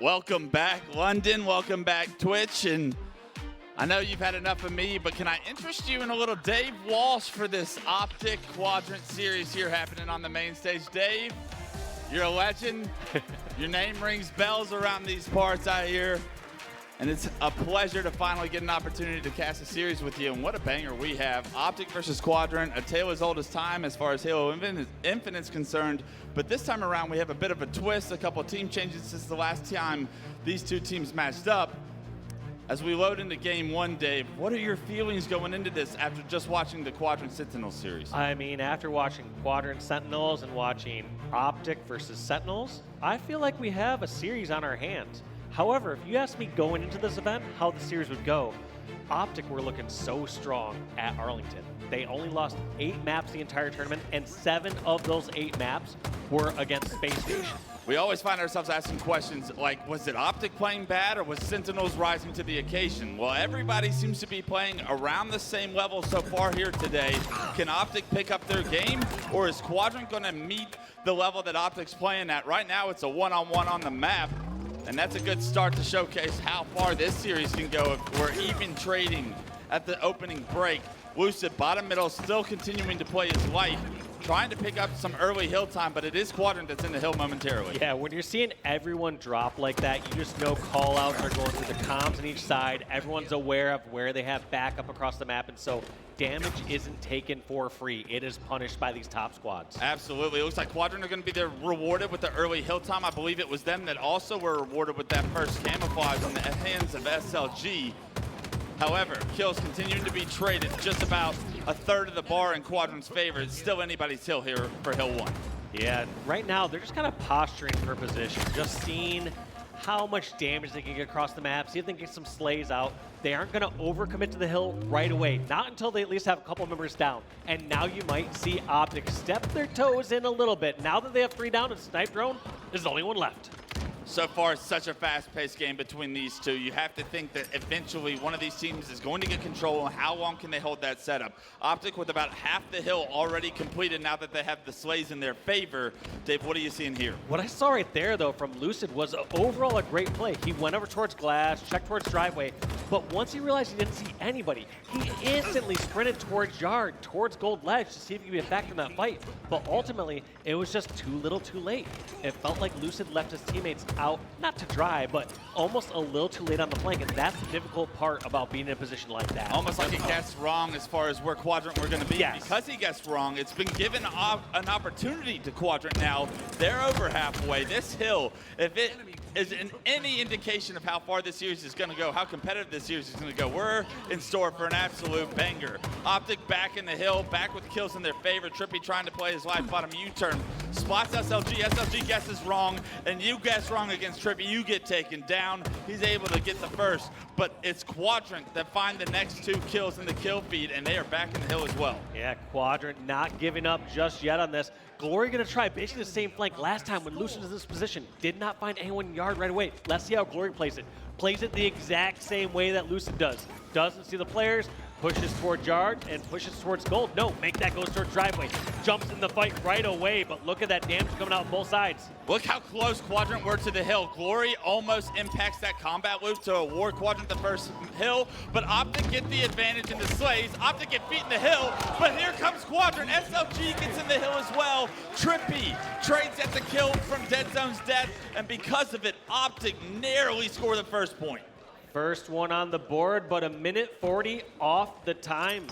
Welcome back, London. Welcome back, Twitch. And I know you've had enough of me, but can I interest you in a little Dave Walsh for this Optic Quadrant series here happening on the main stage? Dave, you're a legend. Your name rings bells around these parts out here. And it's a pleasure to finally get an opportunity to cast a series with you. And what a banger we have. Optic versus Quadrant, a tale as old as time as far as Halo Infinite's concerned. But this time around, we have a bit of a twist, a couple of team changes since the last time these two teams matched up. As we load into game one, Dave, what are your feelings going into this after just watching the Quadrant Sentinels series? I mean, after watching Quadrant Sentinels and watching Optic versus Sentinels, I feel like we have a series on our hands. However, if you asked me going into this event how the series would go, Optic were looking so strong at Arlington. They only lost 8 maps the entire tournament, and 7 of those 8 maps were against Space Station. We always find ourselves asking questions like, was it Optic playing bad or was Sentinels rising to the occasion? Well, everybody seems to be playing around the same level so far here today. Can Optic pick up their game, or is Quadrant going to meet the level that Optic's playing at? Right now, it's a one-on-one on the map. And that's a good start to showcase how far this series can go if we're even trading at the opening break. Lucid, bottom middle, still continuing to play his life, trying to pick up some early hill time, but it is Quadrant that's in the hill momentarily. Yeah, when you're seeing everyone drop like that, you just know call-outs are going through the comms on each side. Everyone's aware of where they have backup across the map, and so damage isn't taken for free. It is punished by these top squads. Absolutely. It looks like Quadrant are going to be rewarded with the early hill time. I believe it was them that also were rewarded with that first camouflage on the hands of SLG. However, kills continuing to be traded, just about a third of the bar in Quadrant's favor. It's still anybody's hill here for Hill 1. Yeah, right now they're just kind of posturing for position, just seeing how much damage they can get across the map, see if they can get some slays out. They aren't going to overcommit to the hill right away, not until they at least have a couple members down. And now you might see Optic step their toes in a little bit. Now that they have 3 down and Snipedrone is the only one left. So far, it's such a fast-paced game between these two. You have to think that eventually one of these teams is going to get control. How long can they hold that setup? Optic with about half the hill already completed now that they have the slays in their favor. Dave, what are you seeing here? What I saw right there, though, from Lucid was overall a great play. He went over towards glass, checked towards driveway, but once he realized he didn't see anybody, he instantly sprinted towards yard, towards gold ledge to see if he could be a factor in that fight. But ultimately, it was just too little too late. It felt like Lucid left his teammates out, not to dry, but almost a little too late on the flank, and that's the difficult part about being in a position like that. Almost like he guessed wrong as far as where Quadrant were going to be. Yes. Because he guessed wrong, it's been given an opportunity to Quadrant now. They're over halfway. This hill, if it is any indication of how far this series is going to go, how competitive this series is going to go, we're in store for an absolute banger. Optic back in the hill, back with kills in their favor. TriPPPeY trying to play his life bottom U-turn. Spots SLG. SLG guesses wrong, and you guess wrong against TriPPPeY. You get taken down. He's able to get the first, but it's Quadrant that find the next 2 kills in the kill feed, and they are back in the hill as well. Yeah, Quadrant not giving up just yet on this. Glory going to try basically the same flank last time when Lucid was in this position. Did not find anyone in yard right away. Let's see how Glory plays it. Plays it the exact same way that Lucid does. Doesn't see the players, pushes towards yard, and pushes towards gold. No, make that goes towards driveway. Jumps in the fight right away, but look at that damage coming out on both sides. Look how close Quadrant were to the hill. Glory almost impacts that combat loop to award Quadrant the first hill, but Optic get the advantage in the slays. Optic get feet in the hill, but here comes Quadrant. SLG gets in the hill as well. TriPPPeY trades at the kill from Deadzone's death, and because of it, Optic narrowly score the first point. First one on the board, but a minute 40 off the time.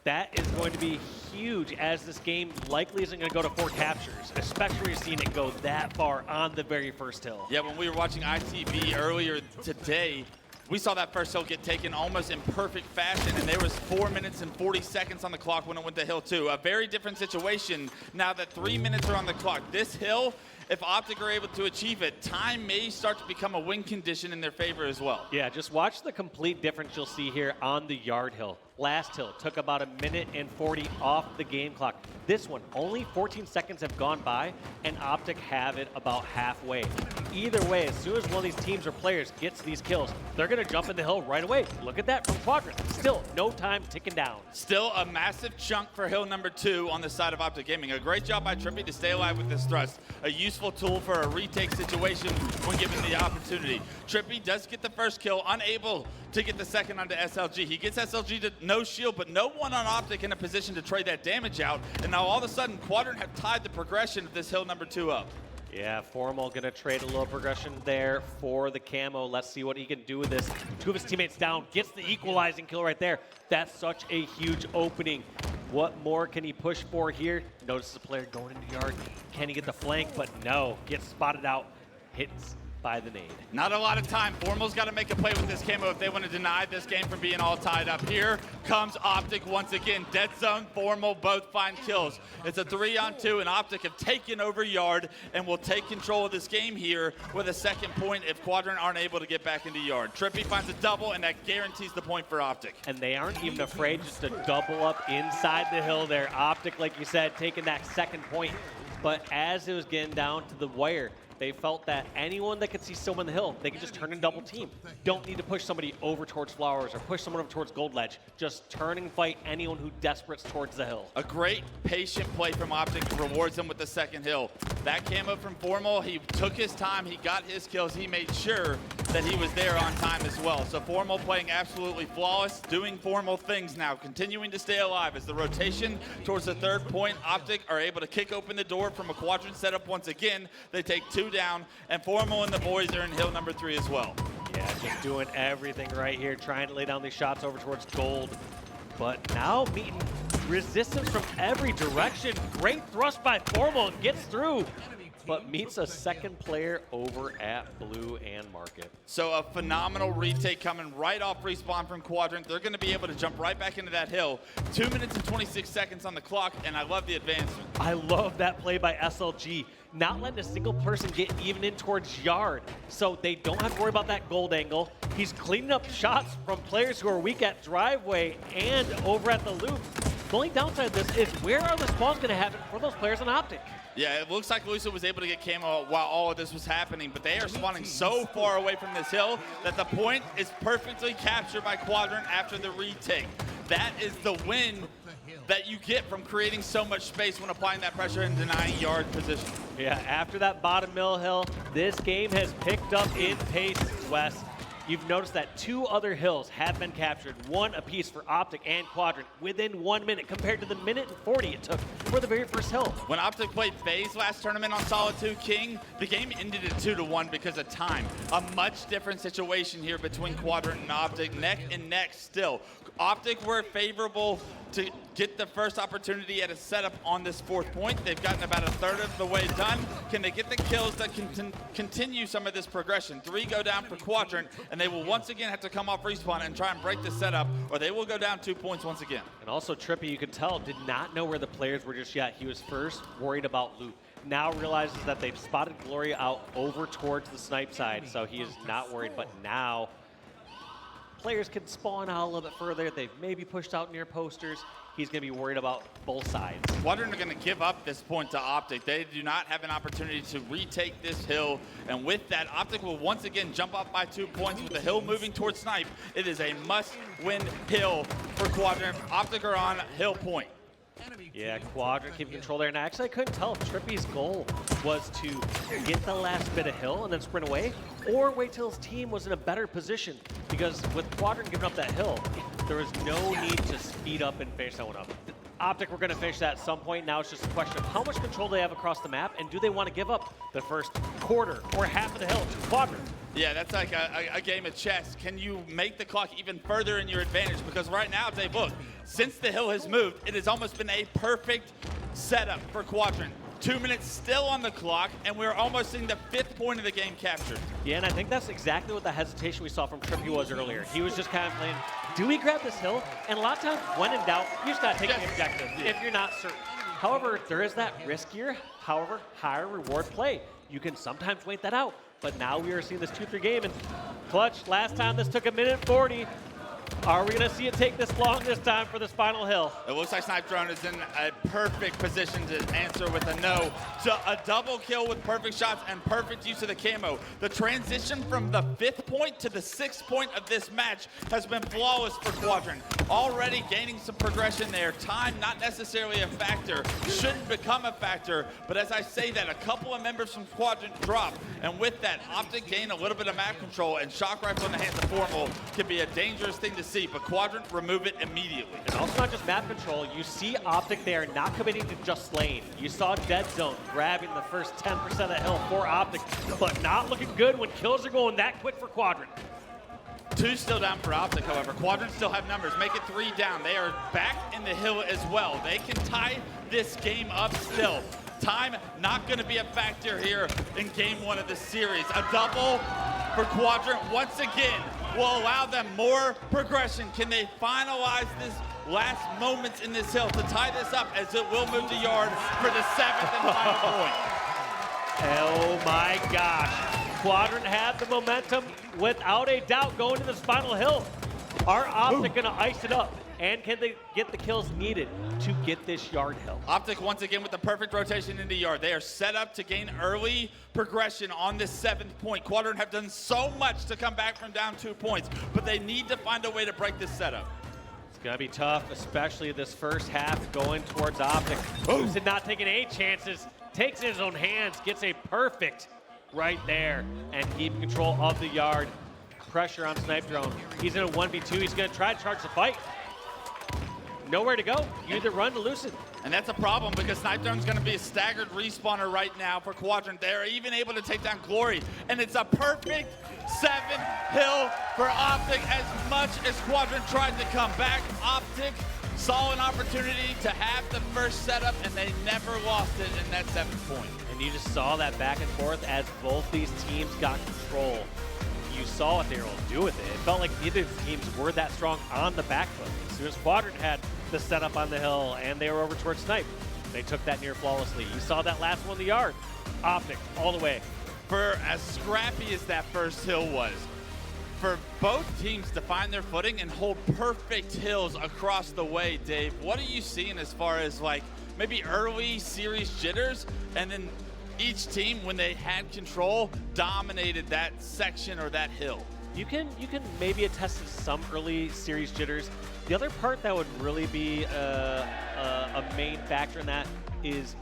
That is going to be huge, as this game likely isn't going to go to 4 captures, especially when you're seeing it go that far on the very first hill. Yeah, when we were watching ITV earlier today, we saw that first hill get taken almost in perfect fashion, and there was 4 minutes and 40 seconds on the clock when it went to hill 2. A very different situation now that 3 minutes are on the clock. This hill, if Optic are able to achieve it, time may start to become a win condition in their favor as well. Yeah, just watch the complete difference you'll see here on the yard hill. Last hill took about 1:40 off the game clock. This one, only 14 seconds have gone by, and Optic have it about halfway. Either way, as soon as one of these teams or players gets these kills, they're going to jump in the hill right away. Look at that from Quadrant. Still, no time ticking down. Still a massive chunk for hill number 2 on the side of Optic Gaming. A great job by TriPPPeY to stay alive with this thrust. A useful tool for a retake situation when given the opportunity. TriPPPeY does get the first kill, unable to get the second onto SLG. He gets SLG to no shield, but no one on Optic in a position to trade that damage out. And now all of a sudden, Quadrant have tied the progression of this hill number 2 up. Yeah, Formal gonna trade a little progression there for the camo. Let's see what he can do with this. 2 of his teammates down, gets the equalizing kill right there. That's such a huge opening. What more can he push for here? Notices a player going into yard. Can he get the flank? But no, gets spotted out, hits by the nade. Not a lot of time. Formal's got to make a play with this camo if they want to deny this game from being all tied up. Here comes Optic once again. Deadzone, Formal both find kills. It's a 3-on-2, and Optic have taken over yard and will take control of this game here with a second point if Quadrant aren't able to get back into yard. TriPPPeY finds a double, and that guarantees the point for Optic. And they aren't even afraid just to double up inside the hill there. Optic, like you said, taking that second point. But as it was getting down to the wire, they felt that anyone that could see someone on the hill, they could just turn and double team. Don't need to push somebody over towards Flowers or push someone over towards Gold Ledge. Just turn and fight anyone who desperates towards the hill. A great patient play from Optic rewards him with the second hill. That camo from Formal, he took his time, he got his kills, he made sure that he was there on time as well. So Formal playing absolutely flawless, doing Formal things now, continuing to stay alive as the rotation towards the third point. Optic are able to kick open the door from a Quadrant setup once again. They take 2 down, and Formal and the boys are in hill number 3 as well. Yeah, just doing everything right here, trying to lay down these shots over towards gold. But now meeting resistance from every direction. Great thrust by Formal and gets through, but meets a second player over at blue and market. So a phenomenal retake coming right off respawn from Quadrant. They're going to be able to jump right back into that hill. 2 minutes and 26 seconds on the clock, and I love the advancement. I love that play by SLG. Not letting a single person get even in towards yard, so they don't have to worry about that gold angle. He's cleaning up shots from players who are weak at driveway and over at the loop. The only downside of this is where are the spawns going to happen for those players on Optic? Yeah, it looks like Lucid was able to get camo while all of this was happening, but they are spawning so far away from this hill that the point is perfectly captured by Quadrant after the retake. That is the win that you get from creating so much space when applying that pressure and denying yard position. Yeah, after that bottom mill hill, this game has picked up in pace, Wes. You've noticed that 2 other hills have been captured, 1 apiece for Optic and Quadrant within 1 minute compared to the 1:40 it took for the very first hill. When Optic played FaZe last tournament on Solitude King, the game ended at 2-1 because of time. A much different situation here between Quadrant and Optic, neck and neck still. Optic were favorable to get the first opportunity at a setup on this 4th point. They've gotten about a third of the way done. Can they get the kills that can continue some of this progression? 3 go down for Quadrant, and they will once again have to come off respawn and try and break the setup, or they will go down 2 points once again. And also TriPPPeY, you can tell, did not know where the players were just yet. He was first worried about loop. Now realizes that they've spotted Glory out over towards the snipe side, so he is not worried. But now players can spawn out a little bit further. They've maybe pushed out near posters. He's going to be worried about both sides. Quadrant are going to give up this point to Optic. They do not have an opportunity to retake this hill. And with that, Optic will once again jump up by 2 points with the hill moving towards snipe. It is a must-win hill for Quadrant. Optic are on hill point. Yeah, Quadrant keeping control there. And actually, I couldn't tell if TriPPPeY's goal was to get the last bit of hill and then sprint away, or wait till his team was in a better position. Because with Quadrant giving up that hill, there was no need to speed up and finish that one up. Optic were going to finish that at some point. Now it's just a question of how much control they have across the map, and do they want to give up the first quarter or half of the hill to Quadrant? Yeah, that's like a game of chess. Can you make the clock even further in your advantage? Because right now, Dave, look, since the hill has moved, it has almost been a perfect setup for Quadrant. 2 minutes still on the clock, and we're almost seeing the 5th point of the game captured. Yeah, and I think that's exactly what the hesitation we saw from TriPPPeY was earlier. He was just kind of playing, do we grab this hill? And a lot of times, when in doubt, you just got to take the objective if you're not certain. However, there is that riskier, however, higher reward play. You can sometimes wait that out. But now we are seeing this 2-3 game, and clutch. Last time this took 1:40. Are we going to see it take this long this time for this final hill? It looks like Snipedrone is in a perfect position to answer with a no. So a double kill with perfect shots and perfect use of the camo. The transition from the 5th point to the 6th point of this match has been flawless for Quadrant. Already gaining some progression there. Time not necessarily a factor, shouldn't become a factor, but as I say that, a couple of members from Quadrant drop, and with that, Optic gain a little bit of map control, and shock rifle in the hands of Formal can be a dangerous thing to see, but Quadrant remove it immediately. And also not just map control, you see Optic there not committing to just slaying. You saw Deadzone grabbing the first 10% of the hill for Optic, but not looking good when kills are going that quick for Quadrant. 2 still down for Optic, however. Quadrant still have numbers. Make it 3 down. They are back in the hill as well. They can tie this game up still. Time not going to be a factor here in game 1 of the series. A double for Quadrant once again will allow them more progression. Can they finalize this last moments in this hill to tie this up, as it will move to yard for the 7th and final point? Oh my gosh. Quadrant had the momentum without a doubt going to this final hill. Are Optic going to ice it up? And can they get the kills needed to get this yard hill? Optic once again with the perfect rotation into yard. They are set up to gain early progression on this 7th point. Quadrant have done so much to come back from down 2 points, but they need to find a way to break this setup. It's going to be tough, especially this first half going towards Optic. Lucid not taking any chances, takes it in his own hands, gets a perfect right there, and keeping control of the yard. Pressure on Snipedrone. He's in a 1v2. He's going to try to charge the fight. Nowhere to go. You either run to Lucid. And that's a problem, because Snipedrone's going to be a staggered respawner right now for Quadrant. They're even able to take down Glory, and it's a perfect 7th hill for Optic. As much as Quadrant tried to come back, Optic saw an opportunity to have the first setup, and they never lost it in that 7th point. And you just saw that back and forth as both these teams got control. You saw what they were able to do with it. It felt like neither of the teams were that strong on the back foot. As soon as Quadrant had the setup on the hill and they were over towards Snipe, they took that near flawlessly. You saw that last one in the yard. Optic all the way. For as scrappy as that first hill was, for both teams to find their footing and hold perfect hills across the way, Dave, what are you seeing as far as like maybe early series jitters, and then each team, when they had control, dominated that section or that hill? You can maybe attest to some early series jitters. The other part that would really be a main factor in that is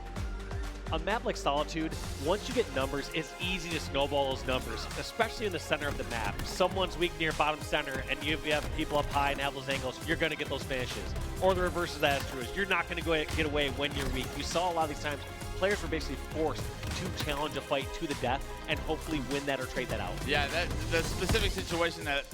a map like Solitude. Once you get numbers, it's easy to snowball those numbers, especially in the center of the map. Someone's weak near bottom center, and you have people up high and have those angles, you're going to get those finishes. Or the reverse of that is true. You're not going to get away when you're weak. You saw a lot of these times players were basically forced to challenge a fight to the death and hopefully win that or trade that out. Yeah, the specific situation that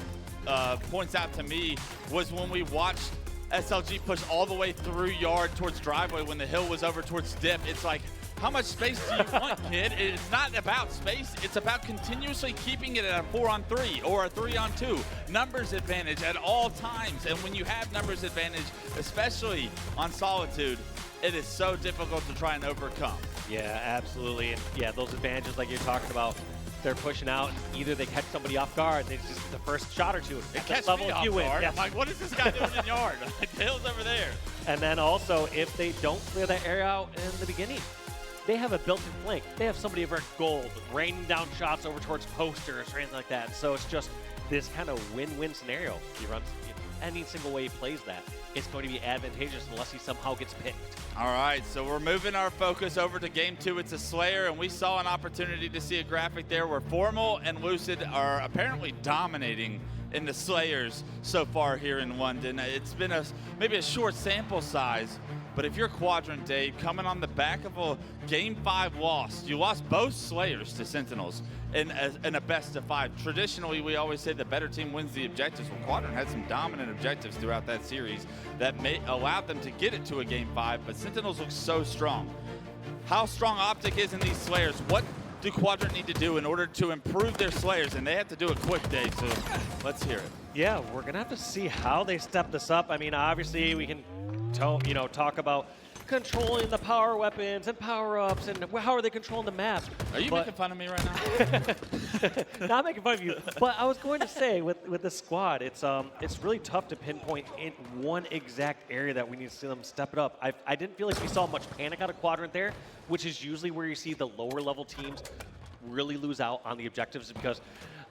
points out to me was when we watched SLG push all the way through yard towards driveway when the hill was over towards dip. It's like, how much space do you want, kid? It's not about space. It's about continuously keeping it at a 4-on-3 or a 3-on-2. Numbers advantage at all times. And when you have numbers advantage, especially on Solitude, it is so difficult to try and overcome. Yeah, absolutely. And yeah, those advantages like you're talking about, they're pushing out. Either they catch somebody off guard, they just the first shot or two. It catch me off guard. Yes. I'm like, what is this guy doing in yard? The hill's over there. And then also, if they don't clear that area out in the beginning, they have a built-in flank. They have somebody over at gold, raining down shots over towards posters or anything like that. So it's just this kind of win-win scenario. He runs any single way he plays that. It's going to be advantageous unless he somehow gets picked. All right, so we're moving our focus over to game 2. It's a Slayer, and we saw an opportunity to see a graphic there where Formal and Lucid are apparently dominating in the Slayers so far here in London. It's been maybe a short sample size, but if you're Quadrant, Dave, coming on the back of a Game 5 loss, you lost both Slayers to Sentinels in a best-of-5. Traditionally, we always say the better team wins the objectives. Well, Quadrant had some dominant objectives throughout that series that allowed them to get it to a Game 5, but Sentinels look so strong. How strong Optic is in these Slayers, what do Quadrant need to do in order to improve their Slayers? And they have to do it quick, Dave, so let's hear it. Yeah, we're going to have to see how they step this up. I mean, obviously, we can talk about controlling the power weapons and power-ups, and how are they controlling the map? Are you making fun of me right now? Not making fun of you, but I was going to say with the squad, it's really tough to pinpoint in one exact area that we need to see them step it up. I didn't feel like we saw much panic out of Quadrant there, which is usually where you see the lower level teams really lose out on the objectives because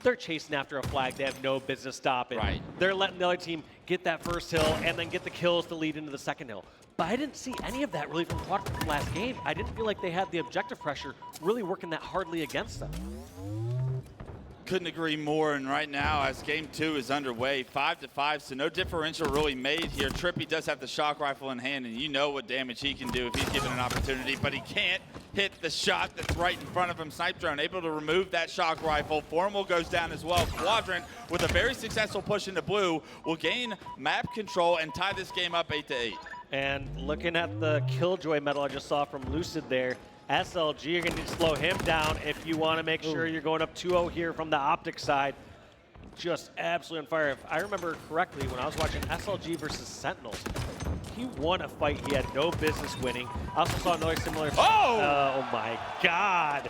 they're chasing after a flag they have no business stopping. Right. They're letting the other team get that first hill and then get the kills to lead into the second hill. But I didn't see any of that really from Quadrant from last game. I didn't feel like they had the objective pressure really working that hardly against them. Couldn't agree more, and right now, as game 2 is underway, 5-5, so no differential really made here. TriPPPeY does have the shock rifle in hand, and you know what damage he can do if he's given an opportunity, but he can't hit the shot that's right in front of him. Snipedrone able to remove that shock rifle. Formal goes down as well. Quadrant, with a very successful push into blue, will gain map control and tie this game up 8-8. And looking at the Killjoy medal I just saw from Lucid there, SLG, you're going to need to slow him down if you want to make sure you're going up 2-0 here from the Optic side. Just absolutely on fire. If I remember correctly, when I was watching SLG versus Sentinels, he won a fight he had no business winning. I also saw another similar fight. Oh my God.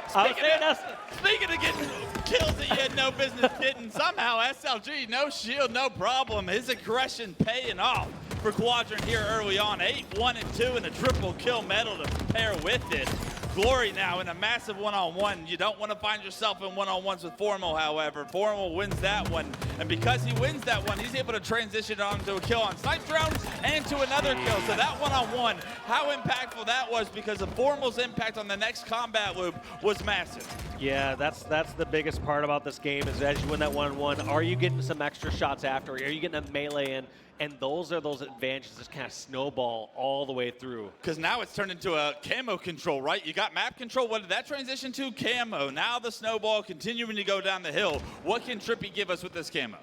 Speaking of getting kills that you had no business getting, somehow SLG, no shield, no problem. His aggression paying off for Quadrant here early on. 8-1-2 and a triple kill medal to pair with it. Glory now in a massive one-on-one. You don't want to find yourself in one-on-ones with Formal, however. Formal wins that one, and because he wins that one, he's able to transition on to a kill on Snipedrone and to another kill. So that one-on-one, how impactful that was because of Formal's impact on the next combat loop was massive. Yeah, that's the biggest part about this game is as you win that one-on-one, are you getting some extra shots after? Are you getting a melee in? And those are those advantages that kind of snowball all the way through. Because now it's turned into a camo control, right? You got map control. What did that transition to? Camo. Now the snowball continuing to go down the hill. What can TriPPPeY give us with this camo?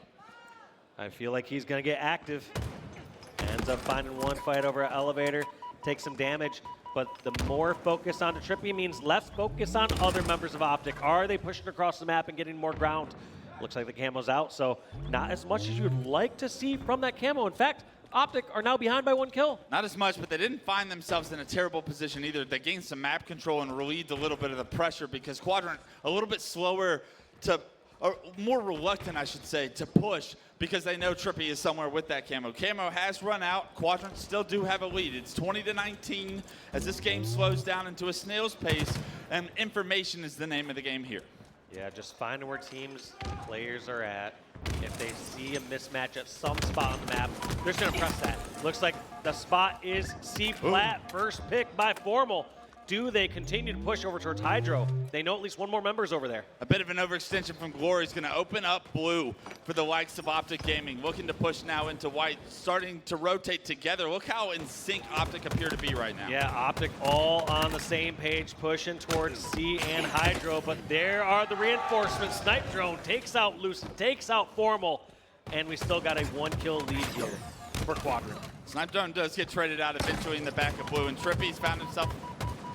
I feel like he's going to get active. Ends up finding one fight over an elevator, takes some damage. But the more focus on the TriPPPeY means less focus on other members of Optic. Are they pushing across the map and getting more ground? Looks like the camo's out, so not as much as you'd like to see from that camo. In fact, Optic are now behind by 1 kill. Not as much, but they didn't find themselves in a terrible position either. They gained some map control and relieved a little bit of the pressure because Quadrant a little bit slower to, or more reluctant, I should say, to push because they know TriPPPeY is somewhere with that camo. Camo has run out. Quadrant still do have a lead. It's 20-19 as this game slows down into a snail's pace, and information is the name of the game here. Yeah, just finding where teams and players are at. If they see a mismatch at some spot on the map, they're just going to press that. Looks like the spot is C-flat. First pick by Formal. Do they continue to push over towards Hydro? They know at least one more member's over there. A bit of an overextension from Glory is going to open up blue for the likes of Optic Gaming. Looking to push now into white, starting to rotate together. Look how in sync Optic appear to be right now. Yeah, Optic all on the same page, pushing towards C and Hydro, but there are the reinforcements. Snipedrone takes out Lucid, takes out Formal, and we still got a 1-kill lead here for Quadrant. Snipedrone does get traded out eventually in the back of blue, and TriPPPeY's found himself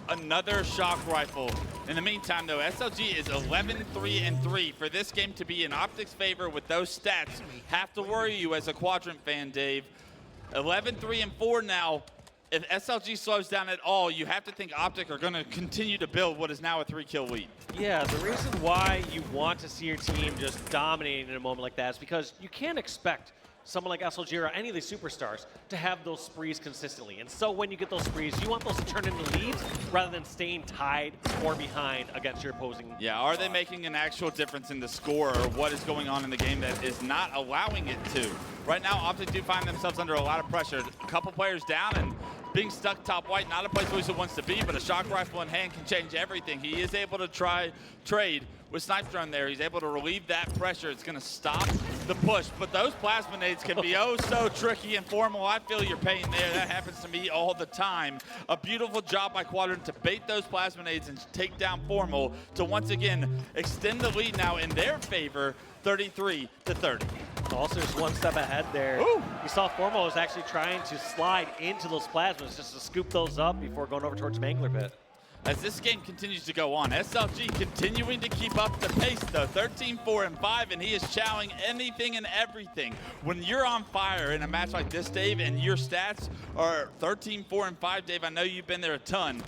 another shock rifle. In the meantime, though, SLG is 11-3-3. For this game to be in Optic's favor with those stats, have to worry you as a Quadrant fan, Dave. 11-3-4 now. If SLG slows down at all, you have to think Optic are going to continue to build what is now a 3-kill lead. Yeah, the reason why you want to see your team just dominating in a moment like that is because you can't expect someone like SLG or any of these superstars to have those sprees consistently. And so when you get those sprees, you want those to turn into leads rather than staying tied or behind against your opposing. Yeah, are they making an actual difference in the score or what is going on in the game that is not allowing it to? Right now, Optic do find themselves under a lot of pressure. A couple players down and being stuck top white, not a place Lucid wants to be, but a shock rifle in hand can change everything. He is able to trade with Snipedrone there. He's able to relieve that pressure. It's going to stop the push, but those plasma nades can be oh so tricky and Formal. I feel your pain there. That happens to me all the time. A beautiful job by Quadrant to bait those plasma nades and take down Formal to once again extend the lead now in their favor, 33-30. Also just one step ahead there. Ooh. You saw Formal was actually trying to slide into those plasmas just to scoop those up before going over towards Mangler Pit. as this game continues to go on. SLG continuing to keep up the pace, though. 13-4-5, and he is chowing anything and everything. When you're on fire in a match like this, Dave, and your stats are 13-4-5, Dave, I know you've been there a ton.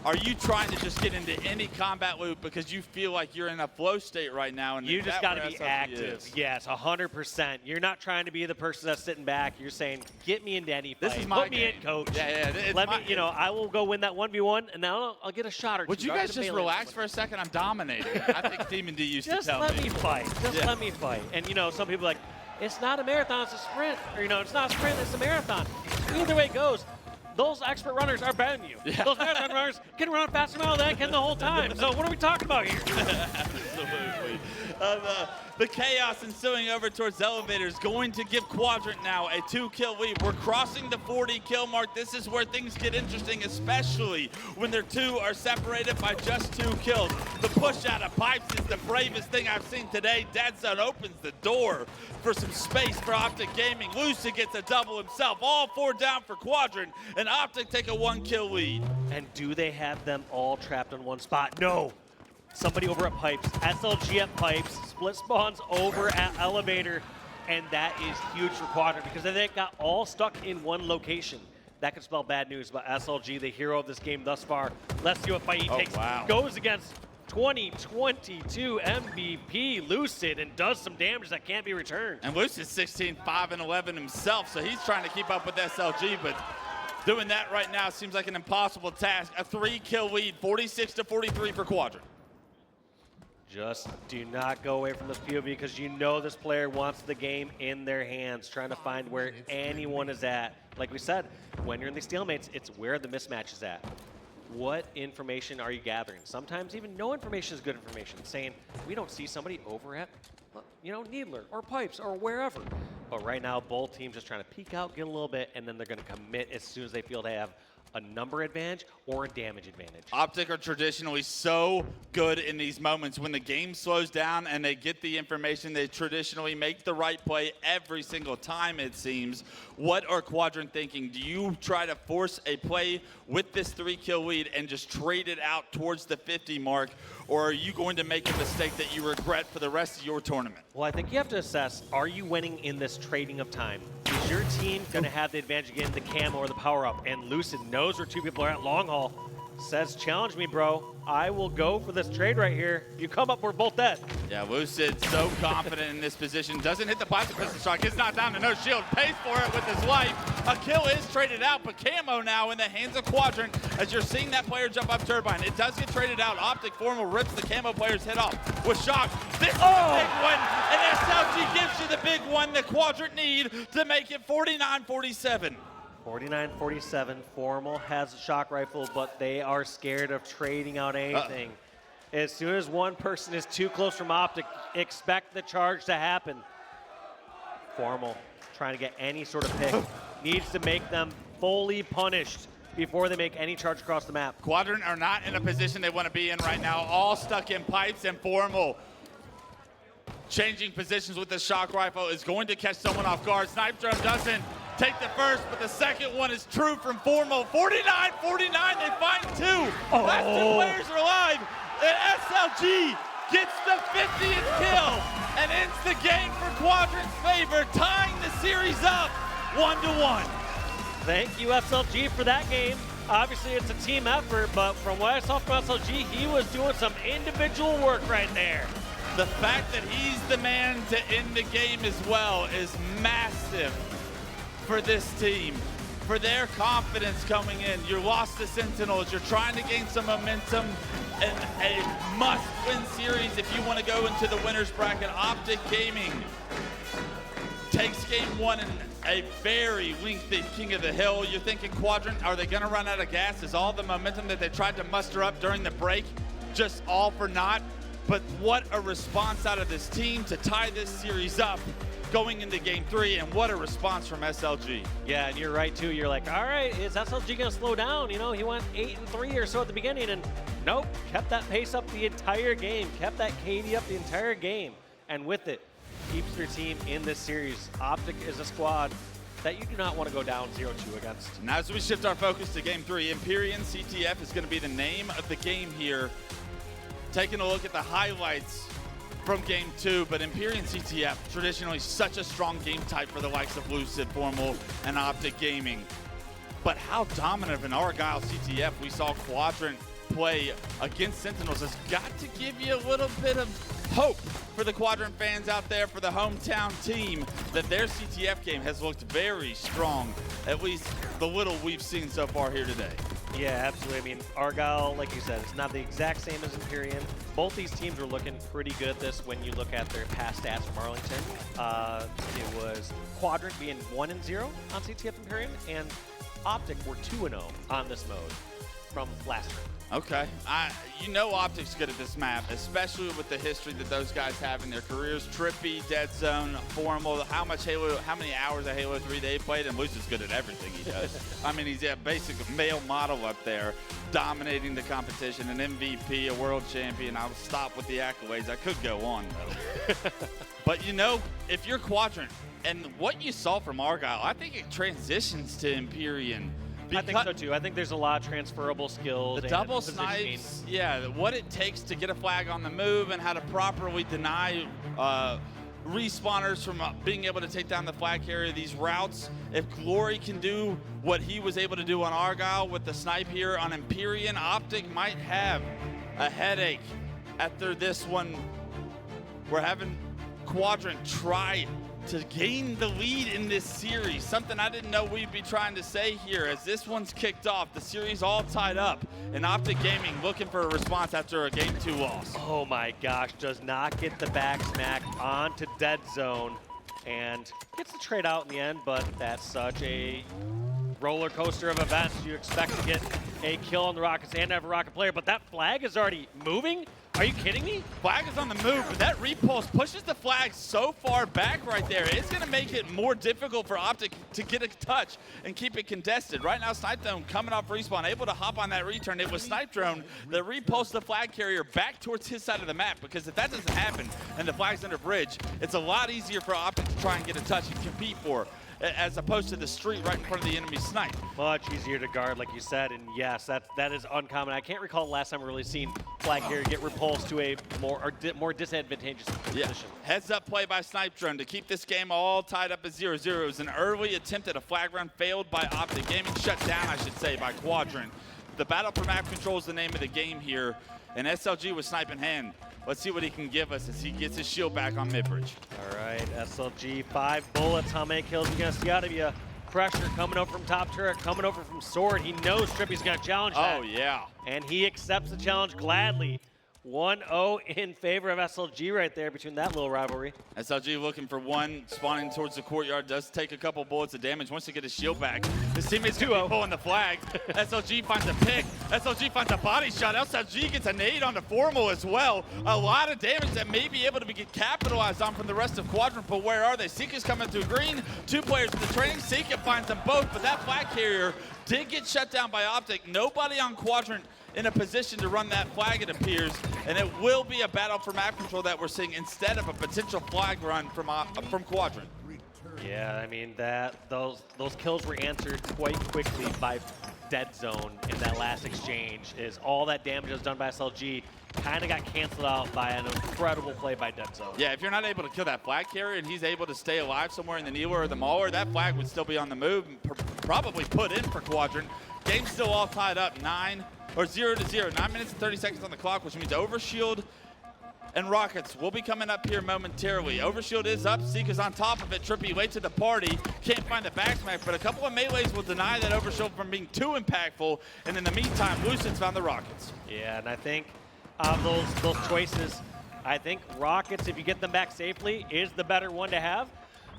Are you trying to just get into any combat loop because you feel like you're in a flow state right now? And you just got to be active. Yes, 100%. You're not trying to be the person that's sitting back. You're saying, get me into any fight. This is my Put me in, coach. Yeah. Let me, you know, I will go win that 1v1, and now I'll get a shot or two. Would you guys just relax for a second? I'm dominating. I think Demon D used to tell me. Just let me fight. Just let me fight. And, you know, some people are like, it's not a marathon, it's a sprint. Or, you know, it's not a sprint, it's a marathon. Either way it goes. Those expert runners are better than you. Yeah. Those marathon runners can run a faster mile than I can the whole time. So what are we talking about here? Absolutely. The chaos ensuing over towards Elevators going to give Quadrant now a 2-kill lead. We're crossing the 40-kill mark. This is where things get interesting, especially when their two are separated by just 2 kills. The push out of pipes is the bravest thing I've seen today. Deadzone opens the door for some space for Optic Gaming. Lucid gets a double himself. All 4 down for Quadrant, and Optic take a 1-kill lead. And do they have them all trapped in one spot? No. Somebody over at Pipes, SLG at Pipes, split spawns over at Elevator, and that is huge for Quadrant because they got all stuck in one location. That could spell bad news about SLG, the hero of this game thus far. Let's see what fight he takes. Wow. Goes against 2022 MVP Lucid and does some damage that can't be returned. And Lucid's 16-5-11 himself, so he's trying to keep up with SLG, but doing that right now seems like an impossible task. A 3-kill lead, 46-43 for Quadrant. Just do not go away from this POV because you know this player wants the game in their hands, trying to find where anyone is at. Like we said, when you're in these stalemates, it's where the mismatch is at. What information are you gathering? Sometimes even no information is good information, saying we don't see somebody over at, you know, Needler or Pipes or wherever. But right now, both teams just trying to peek out, get a little bit, and then they're going to commit as soon as they feel they have a number advantage or a damage advantage. Optic are traditionally so good in these moments. When the game slows down and they get the information, they traditionally make the right play every single time, it seems. What are Quadrant thinking? Do you try to force a play with this 3-kill lead and just trade it out towards the 50 mark? Or are you going to make a mistake that you regret for the rest of your tournament? Well, I think you have to assess, are you winning in this trading of time? Is your team going to have the advantage again, the camo or the power-up? And Lucid knows where 2 people are at long haul. Says, challenge me, bro. I will go for this trade right here. You come up, we're both dead. Yeah, Lucid so confident in this position. Doesn't hit the plastic pistol shot. Gets knocked down to no shield. Pays for it with his life. A kill is traded out, but camo now in the hands of Quadrant as you're seeing that player jump up Turbine. It does get traded out. Optic Formal rips the camo player's head off with shock. This is the big one, and SLG gives you the big one the Quadrant need to make it 49-47. 49-47, Formal has a shock rifle, but they are scared of trading out anything. As soon as one person is too close from Optic, expect the charge to happen. Formal trying to get any sort of pick, needs to make them fully punished before they make any charge across the map. Quadrant are not in a position they want to be in right now, all stuck in pipes, and Formal changing positions with the shock rifle is going to catch someone off guard. Snipedrone doesn't take the first, but the second one is true from Formal. 49-49, they find 2. Last 2 players are alive, and SLG gets the 50th kill and ends the game for Quadrant's favor, tying the series up 1-1. Thank you, SLG, for that game. Obviously, it's a team effort, but from what I saw from SLG, he was doing some individual work right there. The fact that he's the man to end the game as well is massive for this team, for their confidence coming in. You're lost to Sentinels. You're trying to gain some momentum in a must-win series if you want to go into the winner's bracket. Optic Gaming takes game 1 in a very lengthy King of the Hill. You're thinking Quadrant, are they going to run out of gas? Is all the momentum that they tried to muster up during the break just all for naught? But what a response out of this team to tie this series up going into game 3, and what a response from SLG. Yeah, and you're right too. You're like, all right, is SLG gonna slow down? You know, he went 8-3 or so at the beginning, and nope, kept that pace up the entire game, kept that KD up the entire game, and with it, keeps their team in this series. Optic is a squad that you do not want to go down 0-2 against. Now as we shift our focus to Game 3, Empyrean CTF is going to be the name of the game here. Taking a look at the highlights from Game 2, but Empyrean CTF, traditionally such a strong game type for the likes of Lucid, Formal, and Optic Gaming. But how dominant of an Argyle CTF we saw Quadrant play against Sentinels has got to give you a little bit of hope for the Quadrant fans out there, for the hometown team, that their CTF game has looked very strong, at least the little we've seen so far here today. Yeah, absolutely. I mean, Argyle, like you said, it's not the exact same as Empyrean. Both these teams were looking pretty good at this when you look at their past stats from Arlington. It was Quadrant being 1-0 on CTF Empyrean, and Optic were 2-0 on this mode from last round. Okay, you know Optic's good at this map, especially with the history that those guys have in their careers. TriPPPeY, Deadzone, Formal, how many hours of Halo 3 they played, and Lucid's good at everything he does. I mean, he's a basic male model up there, dominating the competition, an MVP, a world champion. I'll stop with the accolades. I could go on, though. But you know, if you're Quadrant, and what you saw from Argyle, I think it transitions to Empyrean. I think so too. I think there's a lot of transferable skills. The double snipes, yeah, what it takes to get a flag on the move and how to properly deny respawners from being able to take down the flag carrier, these routes. If Glory can do what he was able to do on Argyle with the snipe here on Empyrean, Optic might have a headache after this one. We're having Quadrant try to gain the lead in this series, something I didn't know we'd be trying to say here. As this one's kicked off, the series all tied up, and Optic Gaming looking for a response after a Game 2 loss. Oh my gosh, does not get the back smack onto Deadzone, and gets the trade out in the end, but that's such a roller coaster of events. You expect to get a kill on the Rockets and have a Rocket player, but that flag is already moving? Are you kidding me? Flag is on the move, but that repulse pushes the flag so far back right there. It's going to make it more difficult for Optic to get a touch and keep it contested. Right now, Snipedrone coming off respawn, able to hop on that return. It was Snipedrone that repulsed the flag carrier back towards his side of the map, because if that doesn't happen and the flag's under bridge, it's a lot easier for Optic to try and get a touch and compete for, as opposed to the street right in front of the enemy snipe. Much easier to guard, like you said, and yes, that is uncommon. I can't recall the last time we really seen flag carrier get repulsed to a more disadvantageous position. Yeah. Heads up play by Snipedrone to keep this game all tied up at 0-0. It was an early attempt at a flag run, failed by Optic Gaming, shut down, I should say, by Quadrant. The battle for map control is the name of the game here, and SLG with snipe in hand. Let's see what he can give us as he gets his shield back on mid-bridge. All right, SLG, 5 bullets. How many kills are you going to see out of you? Pressure coming over from top turret, coming over from sword. He knows TriPPPeY's going to challenge that. Oh, yeah. And he accepts the challenge gladly. 1-0 in favor of SLG right there between that little rivalry. SLG looking for one, spawning towards the courtyard, does take a couple bullets of damage. Wants to get his shield back. His teammate's going to be pulling the flag. SLG finds a pick. SLG finds a body shot. SLG gets a nade on the Formal as well. A lot of damage that may be able to be capitalized on from the rest of Quadrant, but where are they? Sica's coming through green. 2 players in the training. Sica finds them both, but that flag carrier did get shut down by Optic. Nobody on Quadrant in a position to run that flag, it appears, and it will be a battle for map control that we're seeing instead of a potential flag run from Quadrant. Yeah, I mean those kills were answered quite quickly by Deadzone in that last exchange. Is all that damage that was done by SLG kind of got canceled out by an incredible play by Deadzone. Yeah, if you're not able to kill that flag carrier and he's able to stay alive somewhere in the Neeler or the Mauler, that flag would still be on the move and probably put in for Quadrant. Game's still all tied up, 0-0. 9 minutes and 30 seconds on the clock, which means Overshield and Rockets will be coming up here momentarily. Overshield is up, Sica's on top of it. TriPPPeY late to the party, can't find the backsmack, but a couple of melees will deny that Overshield from being too impactful, and in the meantime, Lucid's found the Rockets. Yeah, and I think those choices, I think Rockets, if you get them back safely, is the better one to have.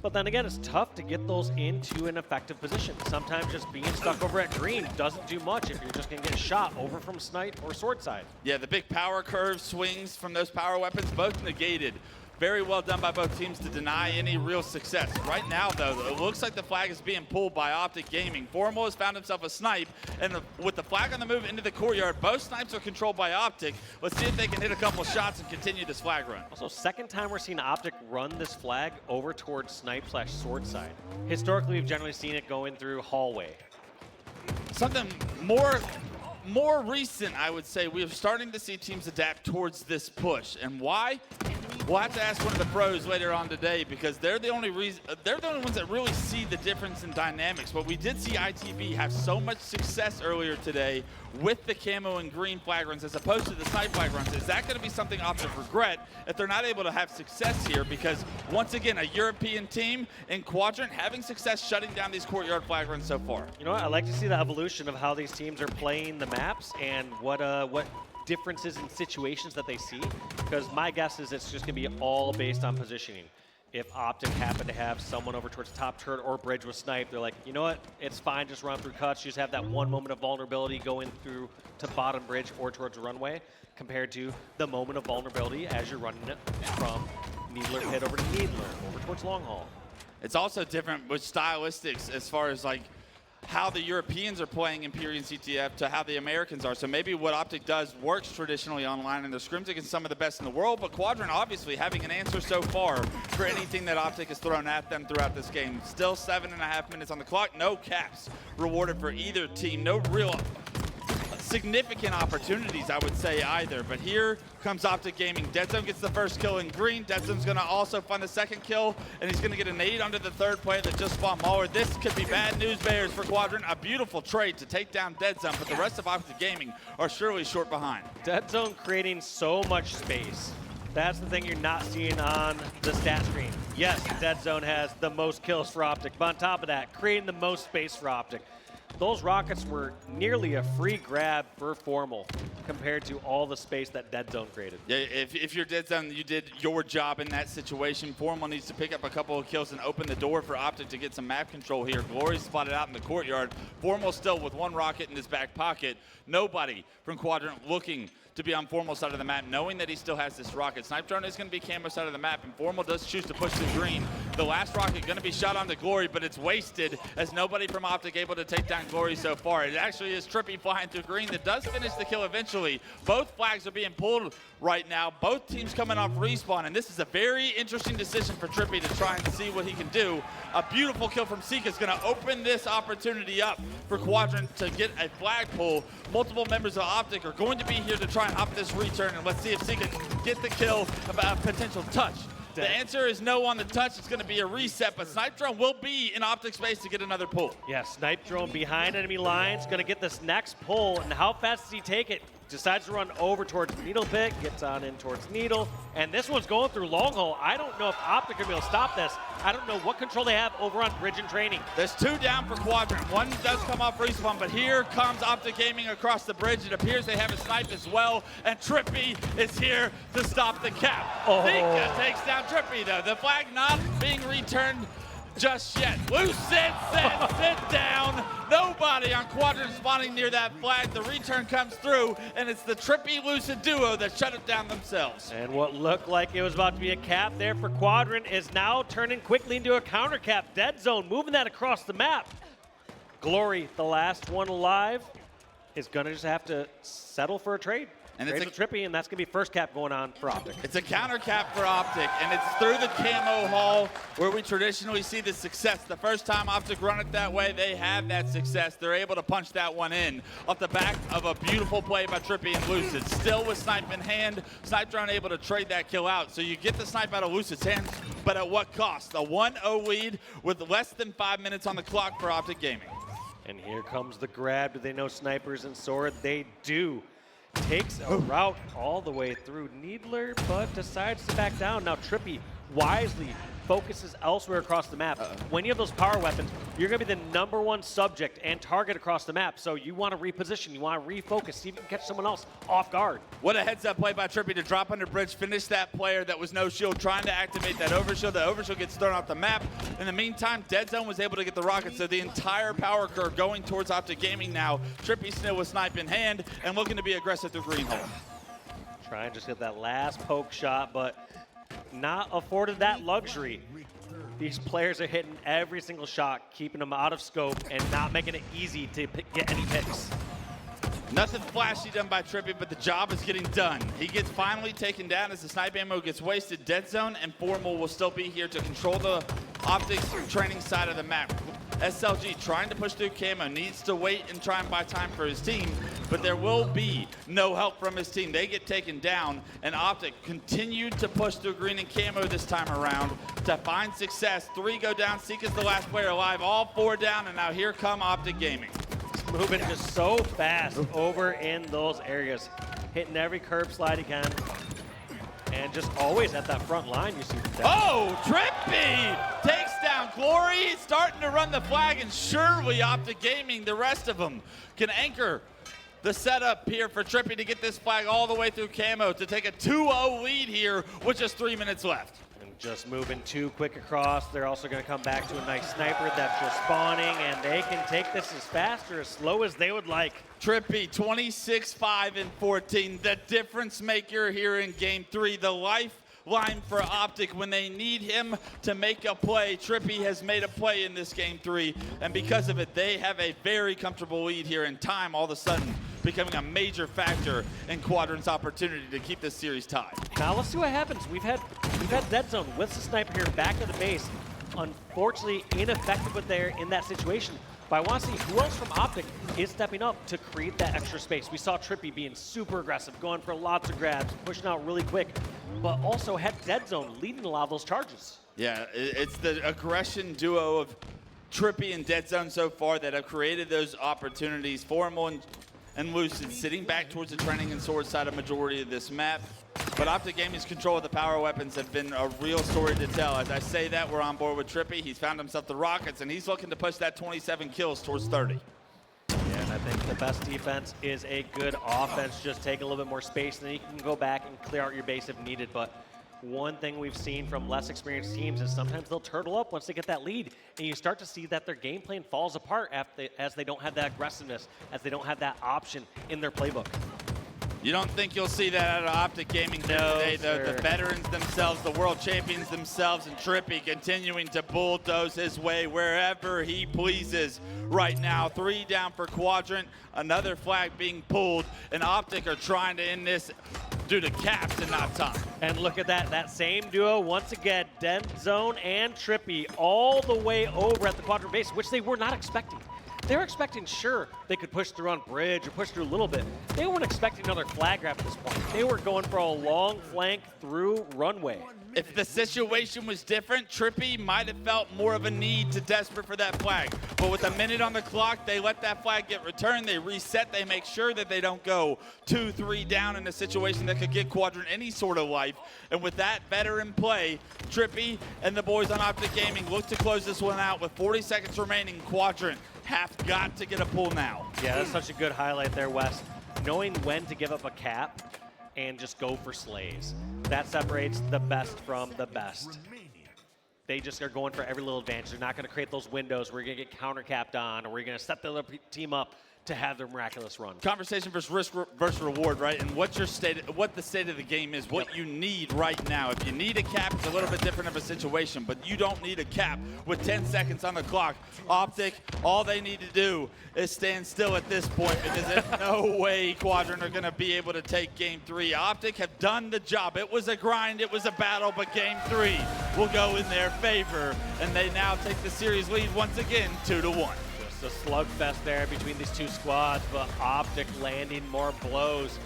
But then again, it's tough to get those into an effective position. Sometimes just being stuck over at green doesn't do much if you're just going to get shot over from snipe or sword side. Yeah, the big power curve swings from those power weapons, both negated Very well done by both teams to deny any real success. Right now, though, it looks like the flag is being pulled by Optic Gaming. Formal has found himself a snipe, and with the flag on the move into the courtyard, both snipes are controlled by Optic. Let's see if they can hit a couple shots and continue this flag run. Also, second time we're seeing Optic run this flag over towards snipe/sword side. Historically, we've generally seen it going through hallway. Something more recent, I would say, we are starting to see teams adapt towards this push. And why? We'll have to ask one of the pros later on today, because they're the only ones that really see the difference in dynamics. But we did see ITV have so much success earlier today with the camo and green flag runs as opposed to the snipe flag runs. Is that going to be something Optic regret if they're not able to have success here? Because once again, a European team in Quadrant having success shutting down these courtyard flag runs so far. You know what? I like to see the evolution of how these teams are playing the maps and what differences in situations that they see, because my guess is it's just going to be all based on positioning. If Optic happen to have someone over towards top turret or bridge with snipe, they're like, you know what, it's fine, just run through cuts. You just have that one moment of vulnerability going through to bottom bridge or towards runway, compared to the moment of vulnerability as you're running it from Needler pit over to Needler, over towards long haul. It's also different with stylistics as far as like how the Europeans are playing Imperial CTF to how the Americans are. So maybe what Optic does works traditionally online, and they're scrims against some of the best in the world, but Quadrant obviously having an answer so far for anything that Optic has thrown at them throughout this game. Still 7.5 minutes on the clock, no caps rewarded for either team, no real significant opportunities, I would say, either. But here comes Optic Gaming. Deadzone gets the first kill in green. Deadzone's going to also find the second kill, and he's going to get a nade onto the third player that just spawned Mauler. This could be bad news bears for Quadrant. A beautiful trade to take down Deadzone, but the rest of Optic Gaming are surely short behind. Deadzone creating so much space. That's the thing you're not seeing on the stat screen. Yes, Deadzone has the most kills for Optic, but on top of that, creating the most space for Optic. Those rockets were nearly a free grab for Formal compared to all the space that Deadzone created. Yeah, if you're Deadzone, you did your job in that situation. Formal needs to pick up a couple of kills and open the door for Optic to get some map control here. Glory's spotted out in the courtyard. Formal still with one rocket in his back pocket. Nobody from Quadrant looking to be on Formal's side of the map, knowing that he still has this rocket. Snipedrone is going to be camo side of the map, and Formal does choose to push to green. The last rocket going to be shot onto Glory, but it's wasted as nobody from Optic able to take down Glory so far. It actually is TriPPPeY flying through green that does finish the kill eventually. Both flags are being pulled right now. Both teams coming off respawn, and this is a very interesting decision for TriPPPeY to try and see what he can do. A beautiful kill from Sica is going to open this opportunity up for Quadrant to get a flag pull. Multiple members of Optic are going to be here to try and up this return, and let's see if Sica can get the kill about a potential touch. The answer is no on the touch. It's going to be a reset, but Snipedrone will be in Optic space to get another pull. Yeah, Snipedrone behind enemy lines, going to get this next pull, and how fast does he take it? Decides to run over towards Needle Pit, gets on in towards Needle, and this one's going through long haul. I don't know if Optic are going to be able to stop this. I don't know what control they have over on bridge and training. There's two down for Quadrant. One does come off respawn, but here comes Optic Gaming across the bridge. It appears they have a snipe as well, and TriPPPeY is here to stop the cap. Sica takes down TriPPPeY, though. The flag not being returned just yet. Lucid said sit down. Nobody on Quadrant spawning near that flag. The return comes through, and it's the TriPPPeY Lucid duo that shut it down themselves. And what looked like it was about to be a cap there for Quadrant is now turning quickly into a counter cap. Deadzone moving that across the map. Glory, the last one alive, is going to just have to settle for a trade. And it's TriPPPeY, and that's going to be first cap going on for Optic. It's a counter cap for Optic, and it's through the camo hall where we traditionally see the success. The first time Optic run it that way, they have that success. They're able to punch that one in off the back of a beautiful play by TriPPPeY and Lucid. Still with snipe in hand, Snipedrone able to trade that kill out. So you get the snipe out of Lucid's hands, but at what cost? A 1-0 lead with less than 5 minutes on the clock for Optic Gaming. And here comes the grab. Do they know snipers and sword? They do. Takes a route all the way through Needler, but decides to back down. Now TriPPPeY wisely focuses elsewhere across the map. When you have those power weapons, you're going to be the #1 subject and target across the map. So you want to reposition, you want to refocus, see if you can catch someone else off guard. What a heads-up play by TriPPPeY to drop under bridge, finish that player that was no shield, trying to activate that overshield. The overshield gets thrown off the map. In the meantime, Deadzone was able to get the rocket, so the entire power curve going towards Optic Gaming now. TriPPPeY still with snipe in hand and looking to be aggressive through green hole. Try and just get that last poke shot, but not afforded that luxury. These players are hitting every single shot, keeping them out of scope, and not making it easy to get any picks. Nothing flashy done by TriPPPeY, but the job is getting done. He gets finally taken down as the snipe ammo gets wasted. Deadzone and Formal will still be here to control the Optics training side of the map. SLG trying to push through camo, needs to wait and try and buy time for his team, but there will be no help from his team. They get taken down, and Optic continued to push through green and camo this time around to find success. 3 go down, Sica's the last player alive, all 4 down, and now here come Optic Gaming. Moving just so fast over in those areas, hitting every curb slide again, and just always at that front line you see. Oh, TriPPPeY takes down Glory, starting to run the flag, and surely Optic Gaming, the rest of them, can anchor the setup here for TriPPPeY to get this flag all the way through camo to take a 2-0 lead here with just 3 minutes left. Just moving too quick across. They're also going to come back to a nice sniper that's just spawning, and they can take this as fast or as slow as they would like. TriPPPeY 26-5 and 14, the difference maker here in game 3, the lifeline for Optic when they need him to make a play. TriPPPeY has made a play in this game 3, and because of it, they have a very comfortable lead here in time all of a sudden, becoming a major factor in Quadrant's opportunity to keep this series tied. Now let's see what happens. We've had Deadzone with the sniper here back to the base. Unfortunately, ineffective with there in that situation. But I want to see who else from Optic is stepping up to create that extra space. We saw TriPPPeY being super aggressive, going for lots of grabs, pushing out really quick, but also had Deadzone leading a lot of those charges. Yeah, it's the aggression duo of TriPPPeY and Deadzone so far that have created those opportunities. Formal and Lucid sitting back towards the training and sword side of majority of this map. But Optic Gaming's control of the power weapons have been a real story to tell. As I say that, we're on board with TriPPPeY. He's found himself the rockets, and he's looking to push that 27 kills towards 30. Yeah, and I think the best defense is a good offense. Just take a little bit more space, and then you can go back and clear out your base if needed. But one thing we've seen from less experienced teams is sometimes they'll turtle up once they get that lead, and you start to see that their game plan falls apart as they don't have that aggressiveness, as they don't have that option in their playbook. You don't think you'll see that out of Optic Gaming today? The veterans themselves, the world champions themselves, and TriPPPeY continuing to bulldoze his way wherever he pleases right now. 3 down for Quadrant, another flag being pulled, and Optic are trying to end this due to caps and not time. And look at that same duo once again, Deadzone and TriPPPeY all the way over at the Quadrant base, which they were not expecting. They were expecting, sure, they could push through on bridge or push through a little bit. They weren't expecting another flag grab at this point. They were going for a long flank through runway. If the situation was different, TriPPPeY might have felt more of a need to desperate for that flag. But with a minute on the clock, they let that flag get returned. They reset. They make sure that they don't go 2-3 down in a situation that could get Quadrant any sort of life. And with that veteran play, TriPPPeY and the boys on Optic Gaming look to close this one out with 40 seconds remaining. Quadrant have got to get a pull now. Yeah, that's such a good highlight there, Wes. Knowing when to give up a cap and just go for slays. That separates the best from the best. They just are going for every little advantage. They're not going to create those windows where you're going to get counter-capped on, or we're going to set the other team up to have their miraculous run. Conversation versus risk versus reward, right? And what the state of the game is, what you need right now. If you need a cap, it's a little bit different of a situation, but you don't need a cap with 10 seconds on the clock. Optic, all they need to do is stand still at this point, because there's no way Quadrant are going to be able to take game 3. Optic have done the job. It was a grind, it was a battle, but game 3 will go in their favor, and they now take the series lead once again, 2-1. A slugfest there between these two squads, but Optic landing more blows.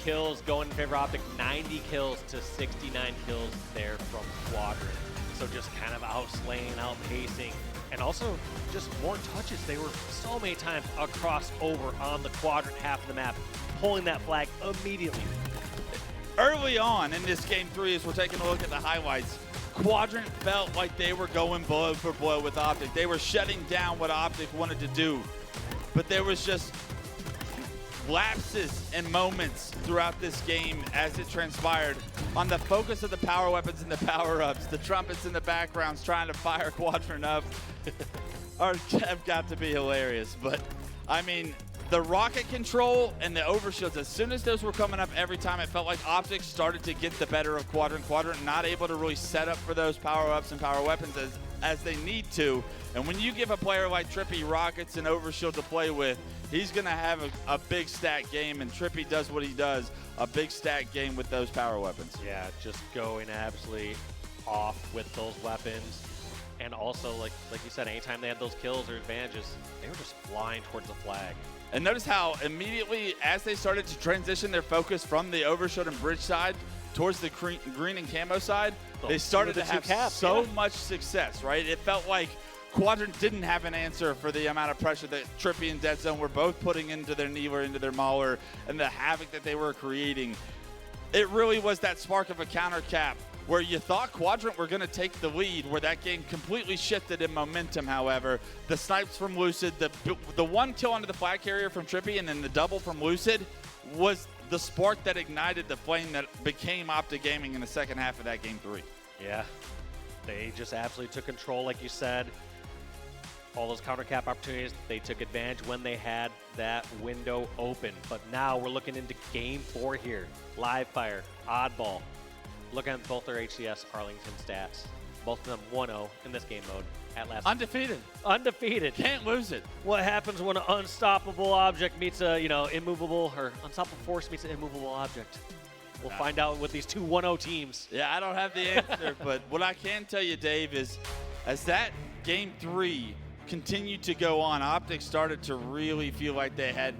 Kills going in favor of Optic, 90 kills to 69 kills there from Quadrant. So just kind of outslaying, outpacing, and also just more touches. They were so many times across over on the Quadrant half of the map, pulling that flag immediately. Early on in this game 3, as we're taking a look at the highlights, Quadrant felt like they were going blow for blow with Optic. They were shutting down what Optic wanted to do. But there was just lapses and moments throughout this game as it transpired on the focus of the power weapons and the power-ups. The trumpets in the backgrounds trying to fire Quadrant up have got to be hilarious. But, I mean, the rocket control and the overshields, as soon as those were coming up every time, it felt like Optic started to get the better of Quadrant. Quadrant not able to really set up for those power-ups and power weapons as they need to. And when you give a player like TriPPPeY rockets and overshield to play with, he's going to have a big stat game, and TriPPPeY does what he does, a big stat game with those power weapons. Yeah, just going absolutely off with those weapons. And also, like you said, anytime they had those kills or advantages, they were just flying towards the flag. And notice how immediately, as they started to transition their focus from the overshield and bridge side towards the green and camo side, they started to have so much success, right? It felt like Quadrant didn't have an answer for the amount of pressure that TriPPPeY and Deadzone were both putting into their Neeler, into their Mauler, and the havoc that they were creating. It really was that spark of a counter cap where you thought Quadrant were going to take the lead, where that game completely shifted in momentum. However, the snipes from Lucid, the one kill onto the flag carrier from TriPPPeY, and then the double from Lucid was the spark that ignited the flame that became Optic Gaming in the second half of that game 3. Yeah, they just absolutely took control, like you said. All those counter cap opportunities, they took advantage when they had that window open. But now we're looking into game 4 here. Live fire, oddball. Looking at both their HCS Arlington stats. Both of them 1-0 in this game mode at last. Undefeated. Undefeated. Can't lose it. What happens when an unstoppable object meets a, immovable, or unstoppable force meets an immovable object? We'll find out with these two 1-0 teams. Yeah, I don't have the answer, but what I can tell you, Dave, is as that game 3 continued to go on, Optic started to really feel like they had